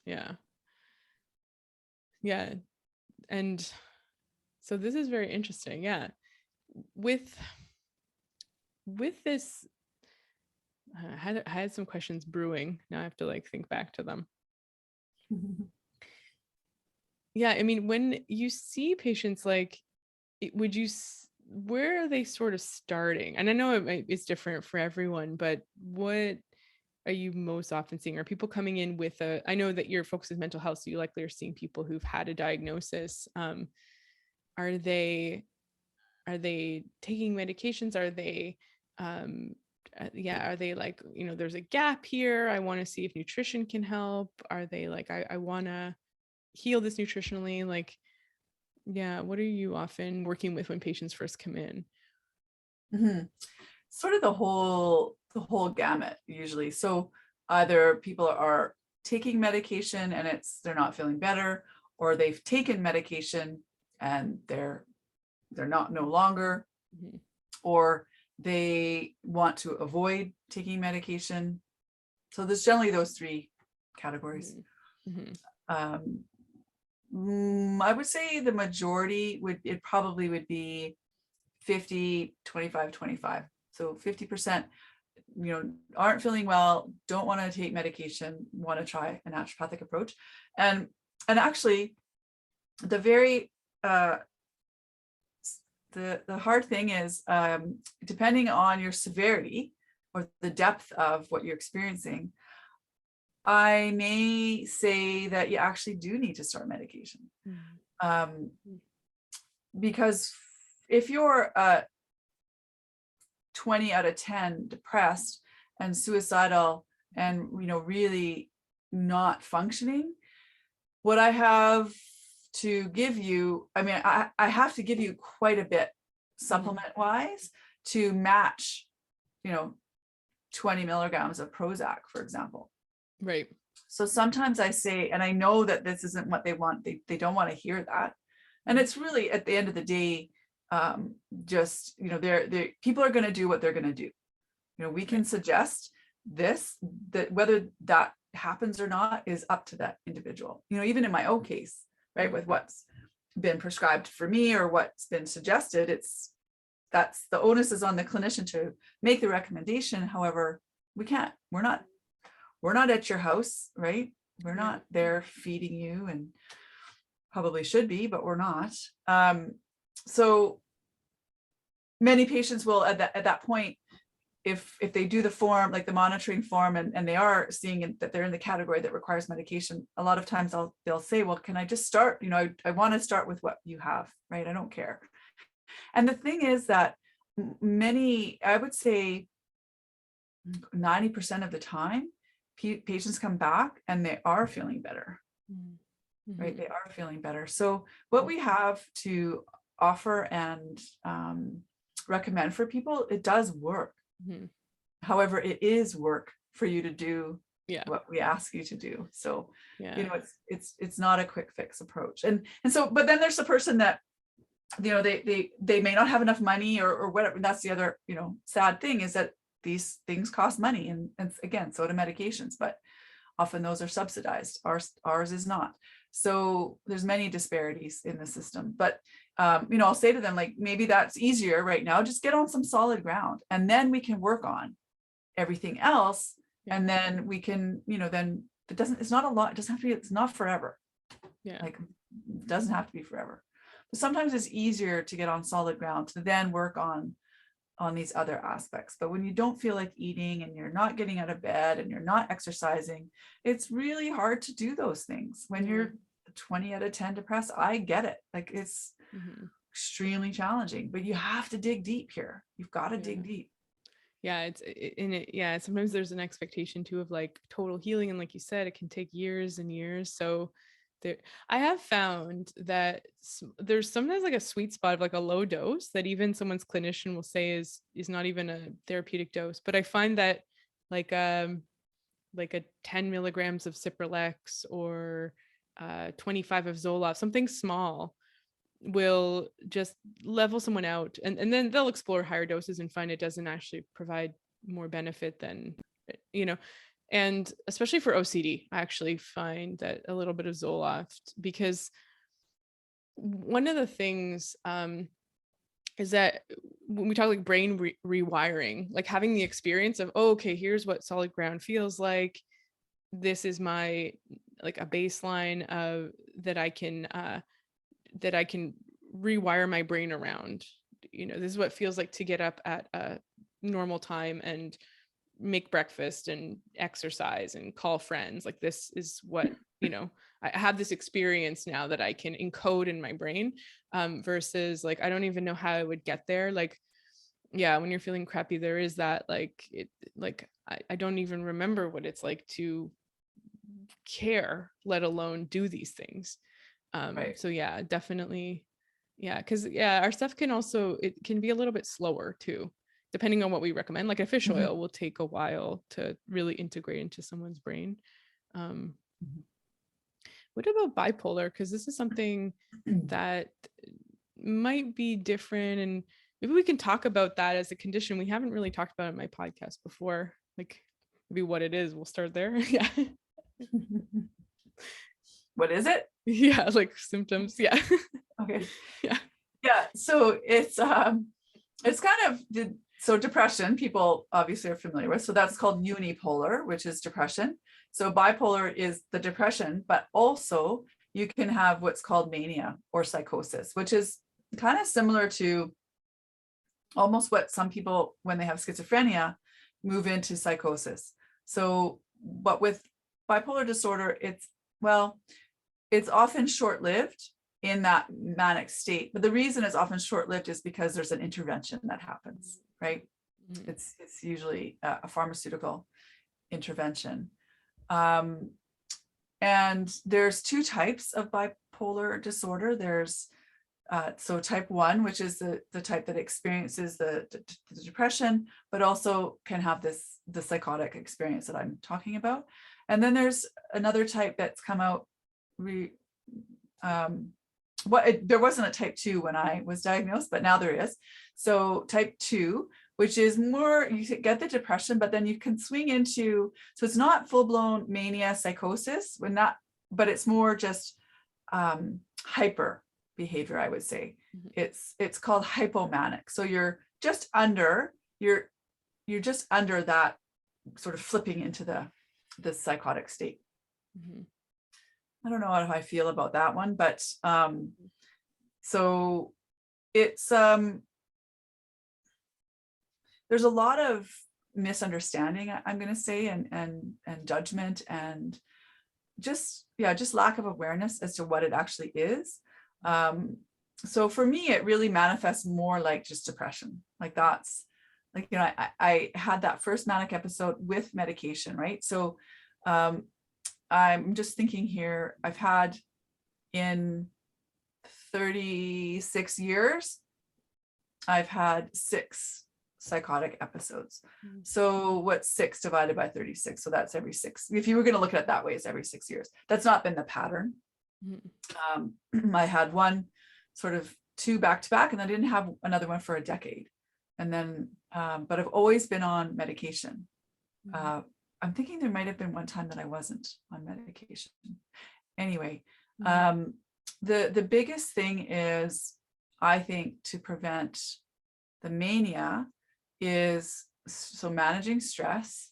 Yeah. And so this is very interesting. Yeah. With this, I had some questions brewing. Now I have to like think back to them. Yeah, I mean, when you see patients, like, where are they sort of starting? And I know it's different for everyone, but what are you most often seeing? Are people coming in with I know that your focus is mental health, so you likely are seeing people who've had a diagnosis. Are they taking medications? Are they are they like, there's a gap here, I want to see if nutrition can help? Are they like, I want to heal this nutritionally? Like, what are you often working with when patients first come in? Sort of the whole gamut usually. So either people are taking medication and they're not feeling better, or they've taken medication and they're no longer, or they want to avoid taking medication. So there's generally those 3 categories. I would say the majority would be 50, 25, 25. So 50%, aren't feeling well, don't want to take medication, want to try a naturopathic approach. And actually the very, the hard thing is, depending on your severity or the depth of what you're experiencing, I may say that you actually do need to start medication. Um, because if you're 20 out of 10 depressed and suicidal and, really not functioning, what I have to give you, I have to give you quite a bit supplement wise to match, 20 milligrams of Prozac, for example. Right. So sometimes I say, and I know that this isn't what they want. They don't want to hear that. And it's really, at the end of the day, just, they're people are going to do what they're going to do. We can suggest this, that whether that happens or not is up to that individual. Even in my own case, right, with what's been prescribed for me or what's been suggested, that's the onus is on the clinician to make the recommendation. However, we're not at your house, right? We're not there feeding you, and probably should be, but we're not. So many patients will at that point, if they do the form, like the monitoring form, and they are seeing that they're in the category that requires medication, a lot of times they'll say, well, can I just start? I want to start with what you have, right? I don't care. And the thing is that I would say 90% of the time, patients come back and they are feeling better, right? They are feeling better. So what we have to offer and recommend for people, it does work. However, it is work for you to do what we ask you to do. So, it's not a quick fix approach. And so, but then there's the person that, they may not have enough money or whatever. And that's the other, sad thing, is that these things cost money. And again, so do medications, but often those are subsidized. Ours is not. So there's many disparities in the system, but I'll say to them, like, maybe that's easier right now, just get on some solid ground, and then we can work on everything else. And then we can, then it's not a lot. It doesn't have to be, it's not forever. Like, it doesn't have to be forever. But sometimes it's easier to get on solid ground to then work on these other aspects. But when you don't feel like eating and you're not getting out of bed and you're not exercising, it's really hard to do those things when you're 20 out of 10 depressed. I get it. Like, it's extremely challenging, but you have to dig deep here. You've got to dig deep. Sometimes there's an expectation too of like total healing, and like you said, it can take years and years. So I have found that there's sometimes like a sweet spot of like a low dose that even someone's clinician will say is not even a therapeutic dose. But I find that like a 10 milligrams of Cipralex or 25 of Zoloft, something small, will just level someone out, and then they'll explore higher doses and find it doesn't actually provide more benefit than, and especially for OCD, I actually find that a little bit of Zoloft, because one of the things is that when we talk like brain rewiring, like having the experience of, oh, okay, here's what solid ground feels like. This is my, like, a baseline of that I can rewire my brain around. This is what it feels like to get up at a normal time and make breakfast and exercise and call friends. Like, this is what, I have this experience now that I can encode in my brain, versus like, I don't even know how I would get there. Like, when you're feeling crappy, there is that, I don't even remember what it's like to care, let alone do these things. Right. So definitely. Because our stuff can also, it can be a little bit slower too, depending on what we recommend. Like a fish oil will take a while to really integrate into someone's brain. What about bipolar? Because this is something that might be different, and maybe we can talk about that as a condition. We haven't really talked about it in my podcast before, like maybe what it is. We'll start there. What is it? Like symptoms. Okay. So it's kind of, so depression, people obviously are familiar with. So that's called unipolar, which is depression. So bipolar is the depression, but also you can have what's called mania or psychosis, which is kind of similar to almost what some people, when they have schizophrenia, move into psychosis. So, but with bipolar disorder, it's often short-lived in that manic state. But the reason it's often short-lived is because there's an intervention that happens, right? Mm-hmm. It's usually a pharmaceutical intervention. And there's two types of bipolar disorder. There's so type 1, which is the type that experiences the depression, but also can have the psychotic experience that I'm talking about. And then there's another type that's come out. There wasn't a type 2 when I was diagnosed, but now there is. So type 2, which is more, you get the depression, but then you can swing into, so it's not full-blown mania psychosis, but it's more just hyper behavior, I would say. Mm-hmm. It's called hypomanic. So you're just under that sort of flipping into the psychotic state. Mm-hmm. I don't know how I feel about that one, but so it's there's a lot of misunderstanding, I'm going to say, and judgment, and just lack of awareness as to what it actually is. So for me, it really manifests more like just depression. Like that's like, I had that first manic episode with medication, right? So I'm just thinking here, I've had in 36 years, I've had 6 psychotic episodes. Mm-hmm. So what's 6 divided by 36? So that's every 6. If you were going to look at it that way, it's every 6 years. That's not been the pattern. Mm-hmm. I had one, sort of 2 back to back, and I didn't have another one for a decade. And then, but I've always been on medication. Mm-hmm. I'm thinking there might have been one time that I wasn't on medication. Anyway, Mm-hmm. the biggest thing is, I think, to prevent the mania is so managing stress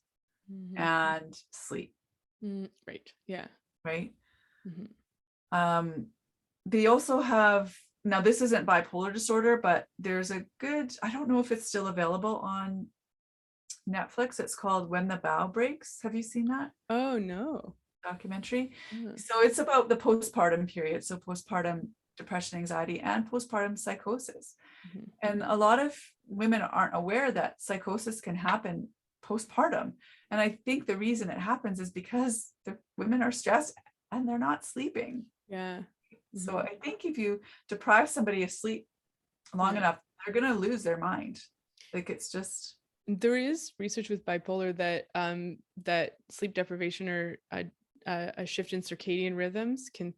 Mm-hmm. and sleep. Right. Yeah. Right. Mm-hmm. They also have, now this isn't bipolar disorder, but there's a good, I don't know if it's still available on Netflix. It's called When the Bough Breaks. Have you seen that Oh no. documentary? Uh-huh. So it's about the postpartum period. So postpartum depression, anxiety, and postpartum psychosis. Mm-hmm. And a lot of women aren't aware that psychosis can happen postpartum. And I think the reason it happens is because the women are stressed and they're not sleeping. Yeah. Mm-hmm. So I think if you deprive somebody of sleep long enough, they're going to lose their mind. Like, it's just. There is research with bipolar that that sleep deprivation or a shift in circadian rhythms can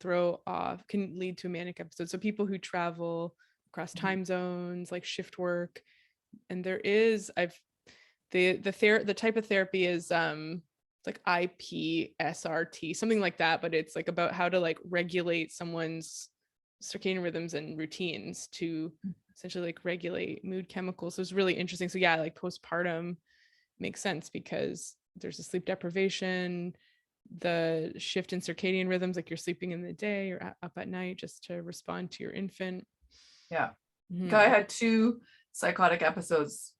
lead to a manic episode. So people who travel across time zones, like shift work, and there is the type of therapy is like IPSRT, something like that, but it's like about how to like regulate someone's circadian rhythms and routines to essentially like regulate mood chemicals. So it's really interesting. So yeah, like postpartum makes sense because there's a sleep deprivation, the shift in circadian rhythms, like you're sleeping in the day or up at night just to respond to your infant. Yeah. Mm-hmm. I had 2 psychotic episodes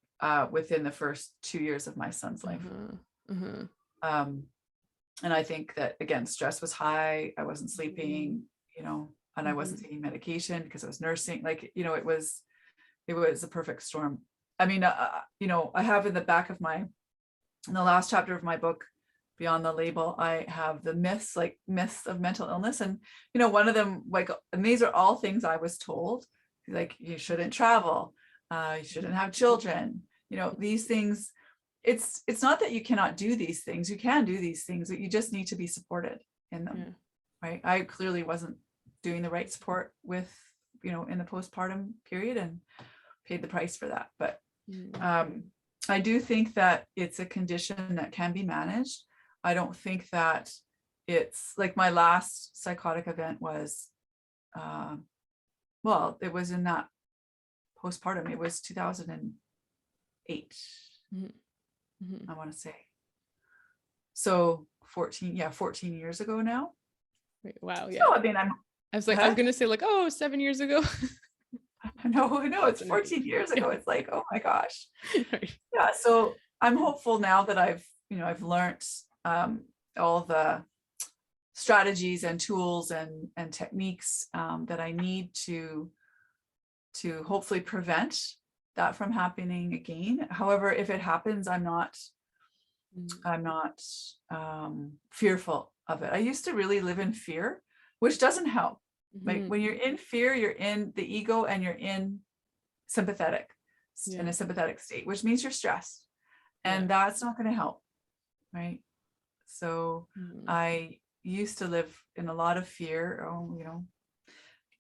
within the first 2 years of my son's life. And I think that, again, stress was high. I wasn't sleeping, and I wasn't taking medication because I was nursing. Like, it was a perfect storm. I mean, I have in the back of in the last chapter of my book, Beyond the Label, I have the myths of mental illness. And, one of them, and these are all things I was told, like, you shouldn't travel, you shouldn't have children, these things. It's not that you cannot do these things. You can do these things, but you just need to be supported in them. Yeah. Right. I clearly wasn't doing the right support with, in the postpartum period, and paid the price for that. But I do think that it's a condition that can be managed. I don't think that it's like my last psychotic event was, it was in that postpartum. It was 2008. I want to say. So 14 years ago now. Wow. Yeah. So, I mean, I was going to say 7 years ago. No, it's 14 years ago. It's like, oh my gosh. Right. Yeah. So I'm hopeful now that I've learned all the strategies and tools and techniques that I need to hopefully prevent that from happening again. However, if it happens, I'm not fearful of it. I used to really live in fear, which doesn't help. Like when you're in fear, you're in the ego and you're in sympathetic, in a sympathetic state, which means you're stressed, and that's not going to help, right? So I used to live in a lot of fear,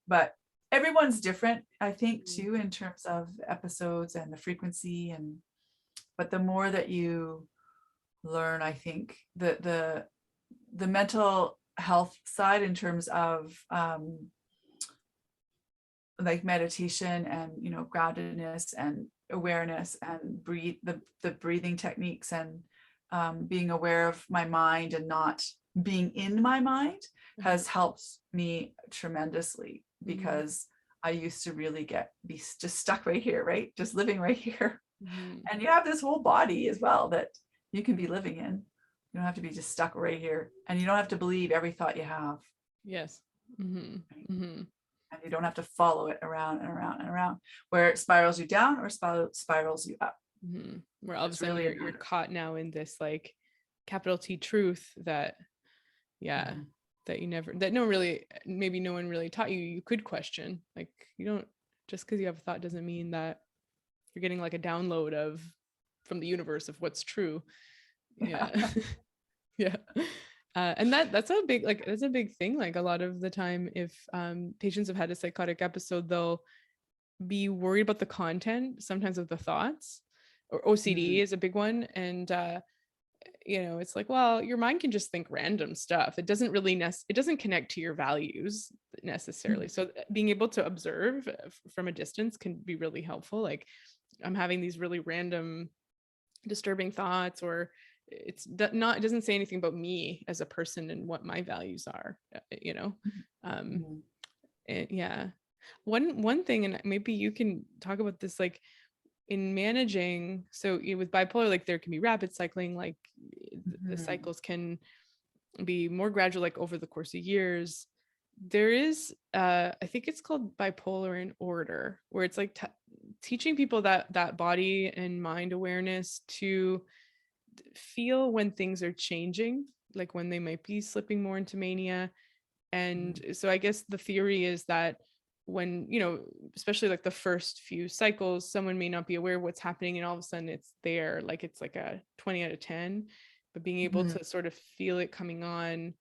but everyone's different, I think, too, in terms of episodes and the frequency, but the more that you learn, I think the mental health side in terms of like meditation and groundedness and awareness and the breathing techniques and being aware of my mind and not being in my mind has helped me tremendously, because I used to really be just stuck right here, right? Just living right here. And you have this whole body as well that you can be living in. You don't have to be just stuck right here, and you don't have to believe every thought you have. Yes. And you don't have to follow it around and around and around, where it spirals you down or spirals you up. Where all of a sudden you're caught now in this like capital T truth that that maybe no one really taught you could question. Like, you don't, just because you have a thought doesn't mean that you're getting like a download from the universe of what's true. And that's a big thing. Like, a lot of the time, if patients have had a psychotic episode, they'll be worried about the content sometimes of the thoughts, or OCD is a big one. And it's like, well, your mind can just think random stuff. It doesn't really it doesn't connect to your values necessarily. So being able to observe from a distance can be really helpful. Like, I'm having these really random disturbing thoughts, or it doesn't say anything about me as a person and what my values are, one thing, and maybe you can talk about this, like in managing, so with bipolar, like there can be rapid cycling, like the cycles can be more gradual, like over the course of years. There is I think it's called bipolar in order, where it's like teaching people that body and mind awareness to feel when things are changing, like when they might be slipping more into mania. And so I guess the theory is that when, especially like the first few cycles, someone may not be aware of what's happening, and all of a sudden it's there, like it's like a 20 out of 10, but being able to sort of feel it coming on,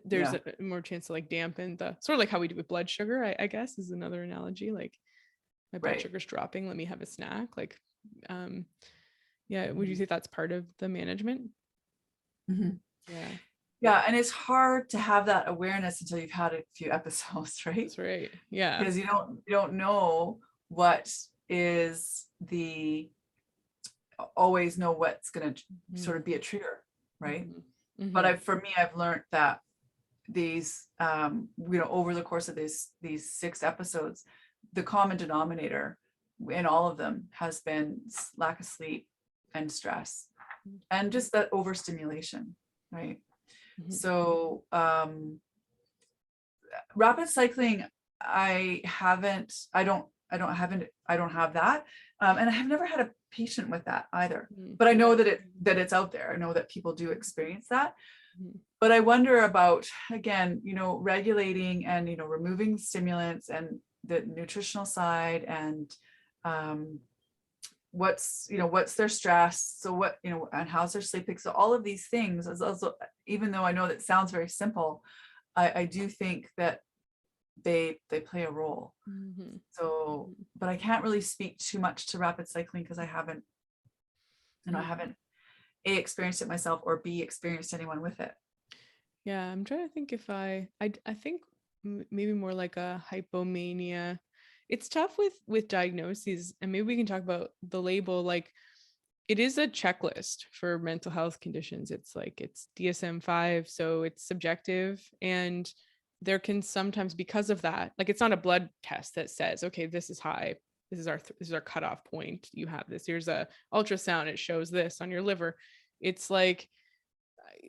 there's a more chance to like dampen the, sort of like how we do with blood sugar, I guess is another analogy. Like, my blood sugar's dropping, let me have a snack. Like, would you say that's part of the management? Yeah, and it's hard to have that awareness until you've had a few episodes, right? That's right. Yeah, because you don't know what is always know what's going to sort of be a trigger, right? But for me, I've learned that these over the course of these 6 episodes, the common denominator in all of them has been lack of sleep and stress and just that overstimulation, right? So rapid cycling, I don't have that, and I have never had a patient with that either, but I know that it's out there. I know that people do experience that. But I wonder about, again, regulating and removing stimulants and the nutritional side, and what's their stress, so what, and how's their sleeping, so all of these things, also, even though I know that sounds very simple, I do think that they play a role. So, but I can't really speak too much to rapid cycling because I haven't A, experienced it myself, or B, experienced anyone with it. Yeah, I'm trying to think if I think maybe more like a hypomania. It's tough with diagnoses, and maybe we can talk about the label. Like, it is a checklist for mental health conditions. It's like, it's DSM-5, so it's subjective, and there can sometimes, because of that, like, it's not a blood test that says, okay, this is high, this is our cutoff point, you have this, here's a ultrasound, it shows this on your liver. It's like,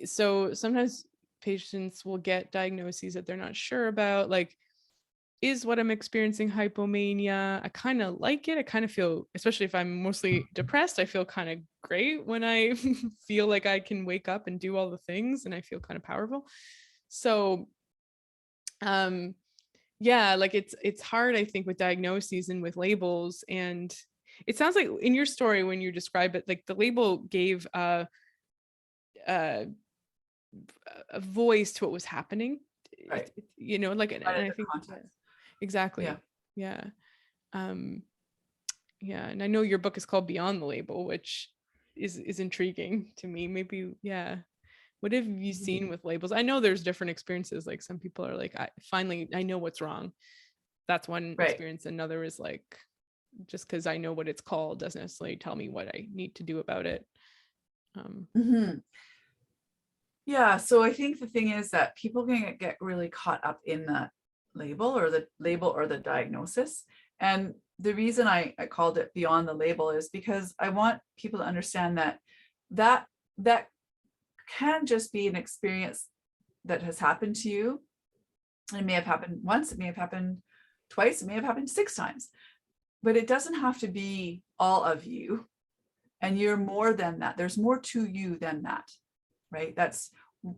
so sometimes patients will get diagnoses that they're not sure about, like, is what I'm experiencing hypomania? I kind of like it. I kind of feel, especially if I'm mostly depressed, I feel kind of great when I feel like I can wake up and do all the things and I feel kind of powerful. So, yeah, like it's hard, I think, with diagnoses and with labels. And it sounds like in your story, when you describe it, like the label gave a voice to what was happening. Right. You know, like, and Right, I the think, yeah, context. Yeah. exactly. Yeah. Um, yeah. And I know your book is called Beyond the Label, which is intriguing to me. Maybe, yeah. What have you Mhm. seen with labels? I know there's different experiences. Like some people are like, finally, I know what's wrong. That's one Right. experience. Another is like, just because I know what it's called doesn't necessarily tell me what I need to do about it. Mhm. Yeah. So I think the thing is that people can get really caught up in the label or the diagnosis. And the reason I called it Beyond the Label is because I want people to understand that that that can just be an experience that has happened to you. It may have happened once, it may have happened twice, it may have happened 6 times, but it doesn't have to be all of you. And you're more than that. There's more to you than that, right? That's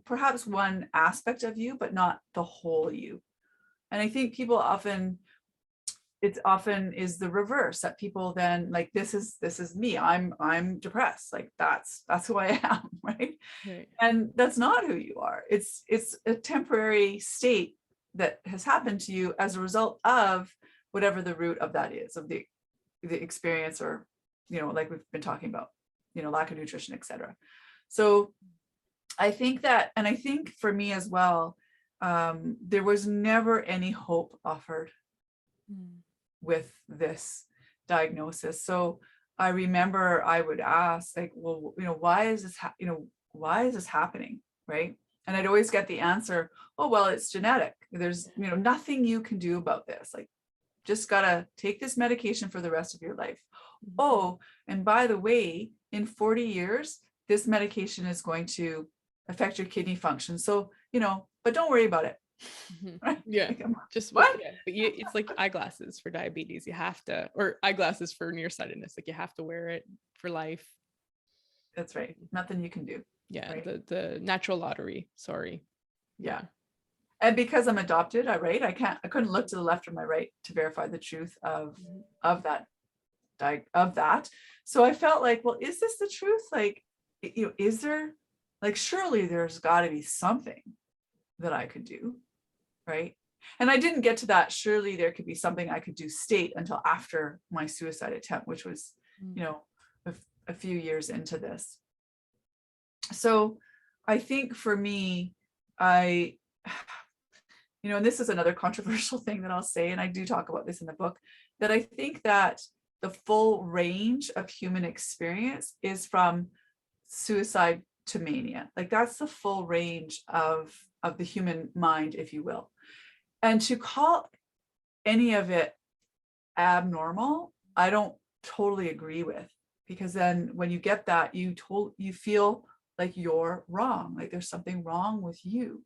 perhaps one aspect of you, but not the whole you. And I think people often, it's often is the reverse, that people then like, this is me. I'm depressed. Like that's who I am, right? Right. And that's not who you are. It's a temporary state that has happened to you as a result of whatever the root of that is, of the experience, or like we've been talking about, lack of nutrition, etc. So I think that, and I think for me as well, there was never any hope offered with this diagnosis. So I remember I would ask, like, well, why is this why is this happening, right? And I'd always get the answer, oh, well, it's genetic. There's nothing you can do about this. Like, just gotta take this medication for the rest of your life. Oh, and by the way, in 40 years, this medication is going to affect your kidney function. So, but don't worry about it. Right? Yeah. Like, Just what? yeah. But it's like eyeglasses for diabetes. You have to, or eyeglasses for nearsightedness. Like you have to wear it for life. That's right. Nothing you can do. Yeah. Right. The natural lottery. Sorry. Yeah. And because I'm adopted, I couldn't look to the left or my right to verify the truth of that. So I felt like, well, is this the truth? Like, is there, like, surely there's got to be something that I could do, right? And I didn't get to that, surely there could be something I could do state until after my suicide attempt, which was, a few years into this. So I think for me, and this is another controversial thing that I'll say, and I do talk about this in the book, that I think that the full range of human experience is from suicide to mania. Like, that's the full range of the human mind, if you will. And to call any of it abnormal, I don't totally agree with, because then when you get that, you feel like you're wrong, like there's something wrong with you.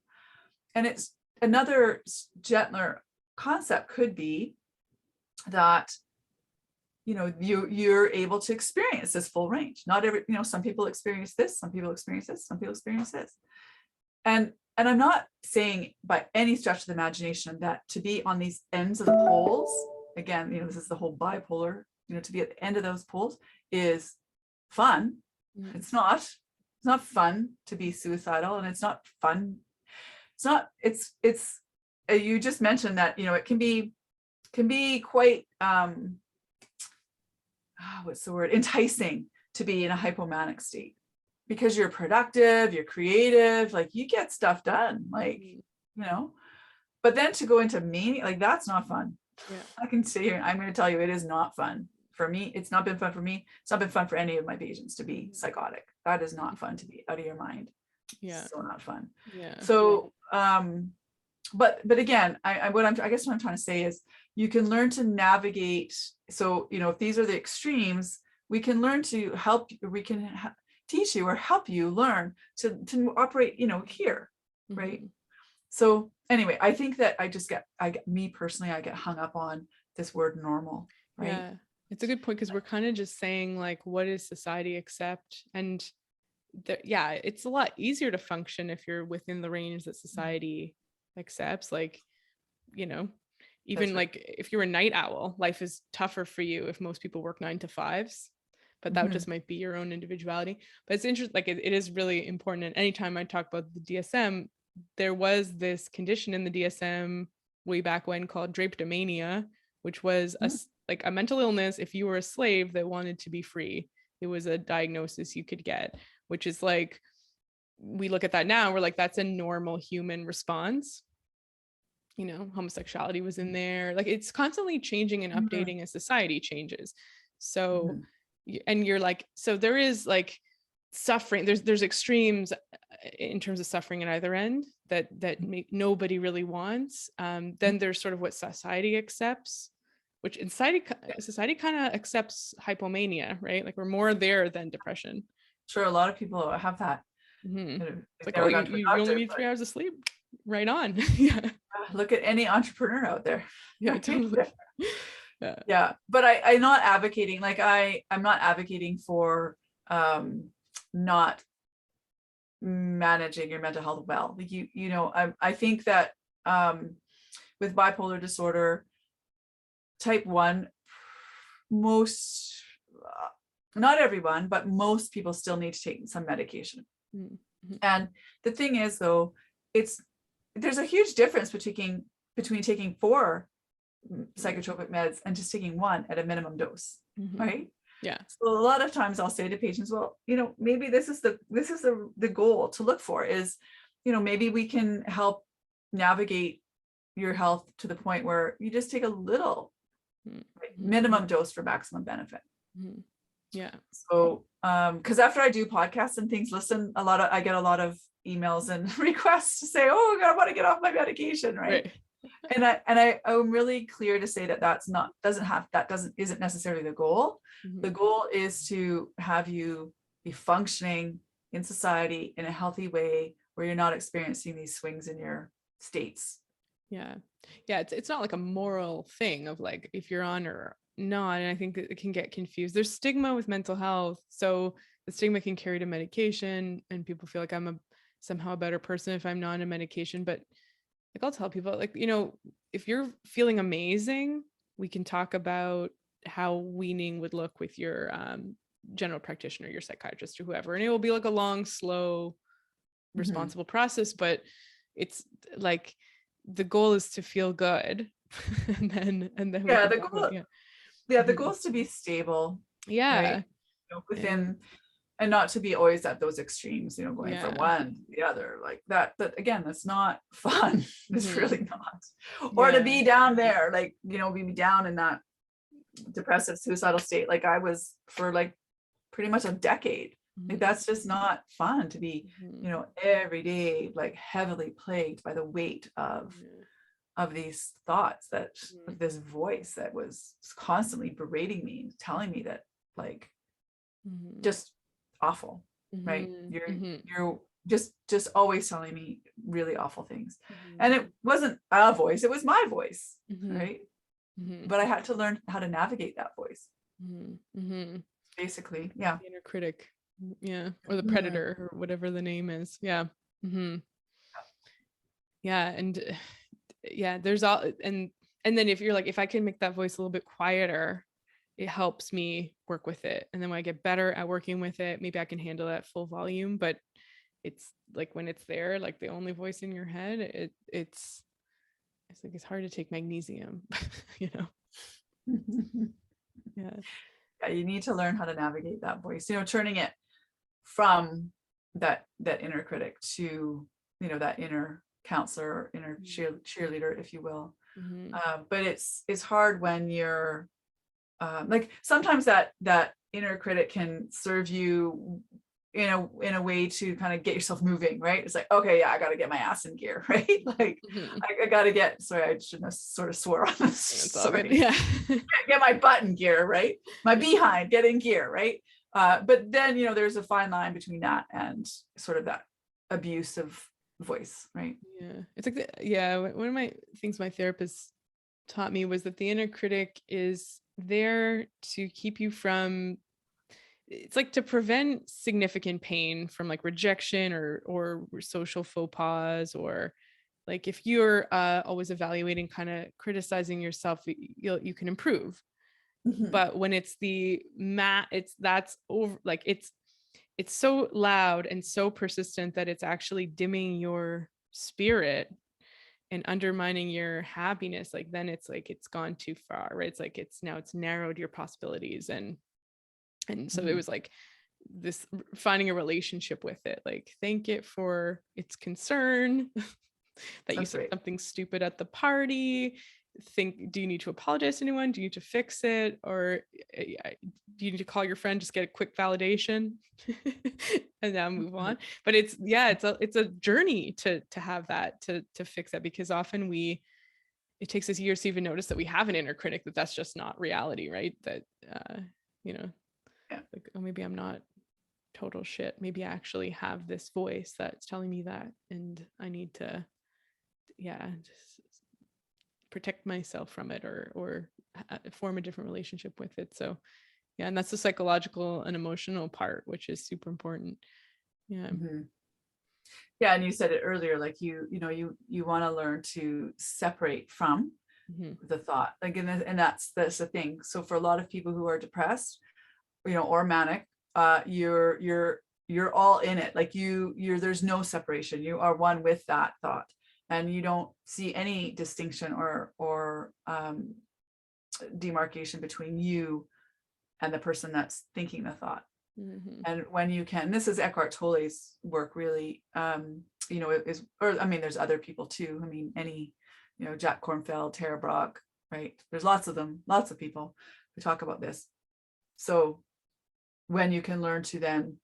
And it's another gentler concept could be that you're able to experience this full range. Not every, some people experience this, some people experience this, some people experience this. And I'm not saying by any stretch of the imagination that to be on these ends of the poles, again, this is the whole bipolar, to be at the end of those poles is fun. It's not fun to be suicidal, and it's not fun. It's you just mentioned that, it can be quite, what's the word, enticing to be in a hypomanic state, because you're productive, you're creative, like you get stuff done, like, but then to go into mania, like, that's not fun. Yeah. I can sit here and I'm going to tell you, it is not fun for me. It's not been fun for me. It's not been fun for any of my patients to be psychotic. That is not fun, to be out of your mind. Yeah. So not fun. Yeah. So, but again, I guess what I'm trying to say is you can learn to navigate. So, if these are the extremes, we can learn to help, we can teach you or help you learn to operate, here, right? So anyway, I think that me personally, I get hung up on this word normal, right? Yeah, it's a good point, because we're kind of just saying like, what does society accept? And yeah, it's a lot easier to function if you're within the range that society accepts. Like, you know, even Right. like if you're a night owl, life is tougher for you if most people work 9 to 5s, but that just might be your own individuality. But it's interesting, like it is really important. And anytime I talk about the DSM, there was this condition in the DSM way back when called drapetomania, which was like a mental illness if you were a slave that wanted to be free. It was a diagnosis you could get, which is like, we look at that now, we're like, that's a normal human response. You know, homosexuality was in there. Like, it's constantly changing and updating as society changes. So, and you're like, so there is like suffering, there's extremes in terms of suffering at either end that nobody really wants. Then there's sort of what society accepts, which in society kind of accepts hypomania, right? Like, we're more there than depression. Sure, a lot of people have that. It's like, oh, you only need 3 hours of sleep. Right on. Yeah. Look at any entrepreneur out there. Yeah, totally. Yeah. But I'm not advocating, like I'm not advocating for not managing your mental health well. Like you know, I think that with bipolar disorder type 1, most not everyone, but most people still need to take some medication. And the thing is, though, there's a huge difference between taking 4 psychotropic meds and just taking 1 at a minimum dose, right? Yeah. So a lot of times I'll say to patients, well, you know, maybe this is the goal to look for is, you know, maybe we can help navigate your health to the point where you just take a little minimum dose for maximum benefit. Yeah. So, because after I do podcasts and things, I get a lot of emails and requests to say, oh, I want to get off my medication, right? And I'm really clear to say that isn't necessarily the goal. The goal is to have you be functioning in society in a healthy way where you're not experiencing these swings in your states. Yeah. It's not like a moral thing of like, if you're on or not. And I think it can get confused. There's stigma with mental health. So the stigma can carry to medication, and people feel like I'm somehow a better person if I'm not on a medication. But like, I'll tell people, like, you know, if you're feeling amazing, we can talk about how weaning would look with your general practitioner, your psychiatrist, or whoever. And it will be like a long, slow, responsible process. But it's like, the goal is to feel good. and then the goal is to be stable. Yeah. Right? You know, within, and not to be always at those extremes, you know, going from one to the other, like that again, that's not fun. It's really not. Or to be down there, like, you know, be down in that depressive suicidal state like I was for like pretty much a decade. Like, that's just not fun to be, you know, every day like heavily plagued by the weight of these thoughts, that this voice that was constantly berating me, telling me that, like, just awful, right? You're just always telling me really awful things. And it wasn't a voice, it was my voice, right? But I had to learn how to navigate that voice. Basically, yeah. The inner critic, or the predator, or whatever the name is. Yeah. And there's all, and then if you're like, if I can make that voice a little bit quieter, it helps me work with it. And then when I get better at working with it, maybe I can handle that full volume. But it's like, when it's there, like the only voice in your head, it's like, it's hard to take magnesium, you know? Yeah, you need to learn how to navigate that voice, you know, turning it from that inner critic to, you know, that inner counselor, inner cheerleader, if you will. But it's hard when you're like, sometimes that inner critic can serve you in a way to kind of get yourself moving, right? It's like, okay, yeah, I got to get my ass in gear, right? Like, I got to get, sorry, I shouldn't have sort of swore on this. Sorry. Yeah. Get my butt in gear, right? My behind, get in gear, right? But then, you know, there's a fine line between that and sort of that abuse of voice, right? Yeah. It's like, one of my things my therapist taught me was that the inner critic is there to keep you from, it's like to prevent significant pain from like rejection or social faux pas, or like if you're always evaluating, kind of criticizing yourself, you can improve. Mhm. But when it's that's over, like it's so loud and so persistent that it's actually dimming your spirit and undermining your happiness, like then it's like it's gone too far, right? It's like it's narrowed your possibilities. And so it Mhm. was like this, finding a relationship with it, like thank it for its concern, that you That's said right. something stupid at the party. Think, do you need to apologize to anyone? Do you need to fix it? Or do you need to call your friend, just get a quick validation and now move Mhm. on? But it's a journey to have that, to fix that, because often it takes us years to even notice that we have an inner critic, that's just not reality, right? That you know Yeah. like, oh, maybe I'm not total shit, maybe I actually have this voice that's telling me that, and I need to, just protect myself from it, or form a different relationship with it. So yeah, and that's the psychological and emotional part, which is super important. Yeah. Mhm. Yeah, and you said it earlier, like you want to learn to separate from Mm-hmm. the thought, like, and that's the thing. So for a lot of people who are depressed, or manic, you're all in it, like there's no separation, you are one with that thought, and you don't see any distinction or demarcation between you and the person that's thinking the thought. Mm-hmm. And when you can, this is Eckhart Tolle's work, really, it is, or I mean, there's other people too. I mean, Jack Kornfeld, Tara Brach, right? There's lots of them, lots of people who talk about this. So when you can learn to then,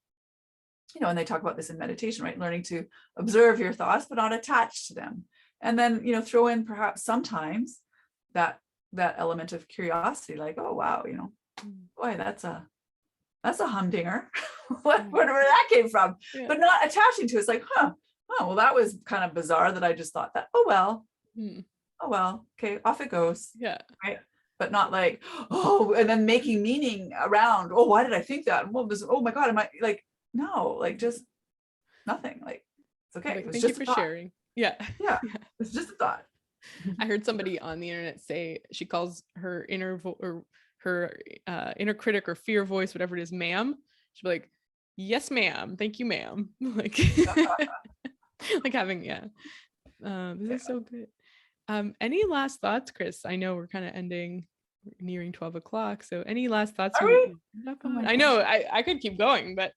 and they talk about this in meditation, right? Learning to observe your thoughts, but not attach to them. And then, throw in perhaps sometimes that element of curiosity, like, oh, wow, boy, that's a humdinger. Where that came from, Yeah. but not attaching to it. It's like, oh, well, that was kind of bizarre that I just thought that. Mm. Oh well, okay, off it goes. Yeah. Right. But not like, oh, and then making meaning around, oh, why did I think that? Oh my God, am I like, no, like just nothing. Like, it's okay. Like, It was thank you just a for thought. sharing. Yeah. Yeah, Yeah. it's just a thought. I heard somebody on the internet say she calls her or her inner critic or fear voice, whatever it is, ma'am. She'll be like, yes, ma'am. Thank you, ma'am. Like, like having, yeah. This Yeah. is so good. Any last thoughts, Chris? I know we're kind of nearing 12 o'clock. So any last thoughts Are we? you up Oh on? my I know gosh. I could keep going, but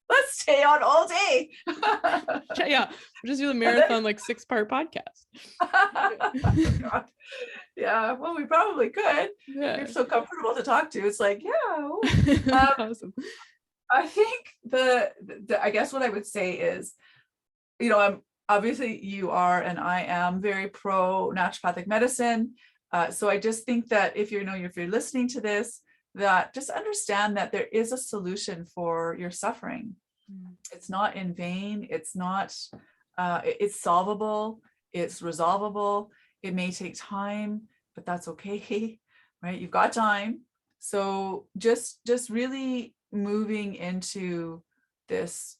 Let's stay on all day. yeah, we'll just do the And then marathon, like 6-part podcast. God. Yeah, well, we probably could. You're Yeah. so comfortable to talk to. It's like, yeah. Awesome. I think I guess what I would say is, I'm obviously, you are, and I am very pro naturopathic medicine. So I just think that if you're listening to this, that just understand that there is a solution for your suffering. It's not in vain. It's not, it's solvable. It's resolvable. It may take time, but that's okay, right? You've got time. So just really moving into this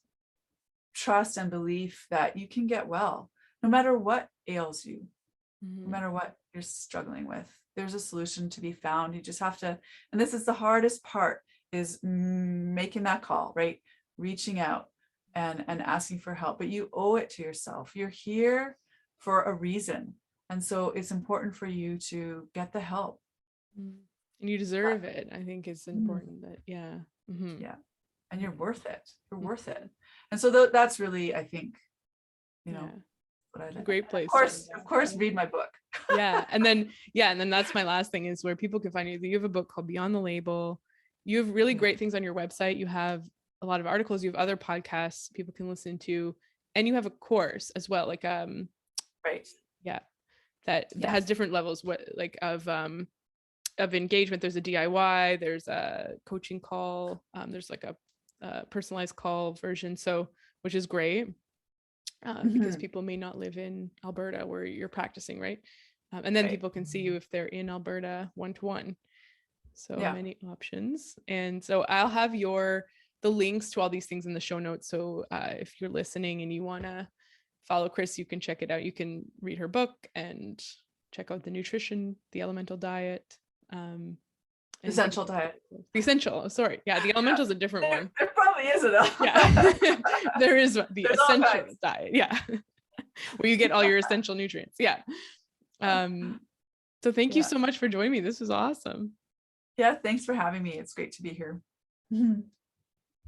trust and belief that you can get well, no matter what ails you, no Mhm. matter what you're struggling with. There's a solution to be found. You just have to, and this is the hardest part, is making that call, right? Reaching out and asking for help, but you owe it to yourself. You're here for a reason. And so it's important for you to get the help. And you deserve it. I think it's Mm, important that, yeah. Mm-hmm. yeah. And you're Yeah. worth it. You're worth Mhm. it. And so that's really, I think, Yeah. what I It's a like. great Of place to course, end that. read my book. Yeah. And then that's my last thing, is where people can find you. You have a book called Beyond the Label. You have really great things on your website. You have a lot of articles, you have other podcasts people can listen to, and you have a course as well. Like, Right. yeah, that Yes. has different levels, of engagement. There's a DIY, there's a coaching call, there's like a personalized call version, so, which is great. because people may not live in Alberta where you're practicing, right? And then people can see you if they're in Alberta one-to-one. So many options. And so I'll have the links to all these things in the show notes. So if you're listening and you want to follow Chris, you can check it out. You can read her book and check out the nutrition, the elemental diet. Essential diet. The essential, sorry. Yeah, the elemental is a different one. There probably is enough. Yeah, there is the essential diet. Yeah, where you get all your essential nutrients. Yeah. So thank you so much for joining me. This was awesome. Yeah, thanks for having me. It's great to be here.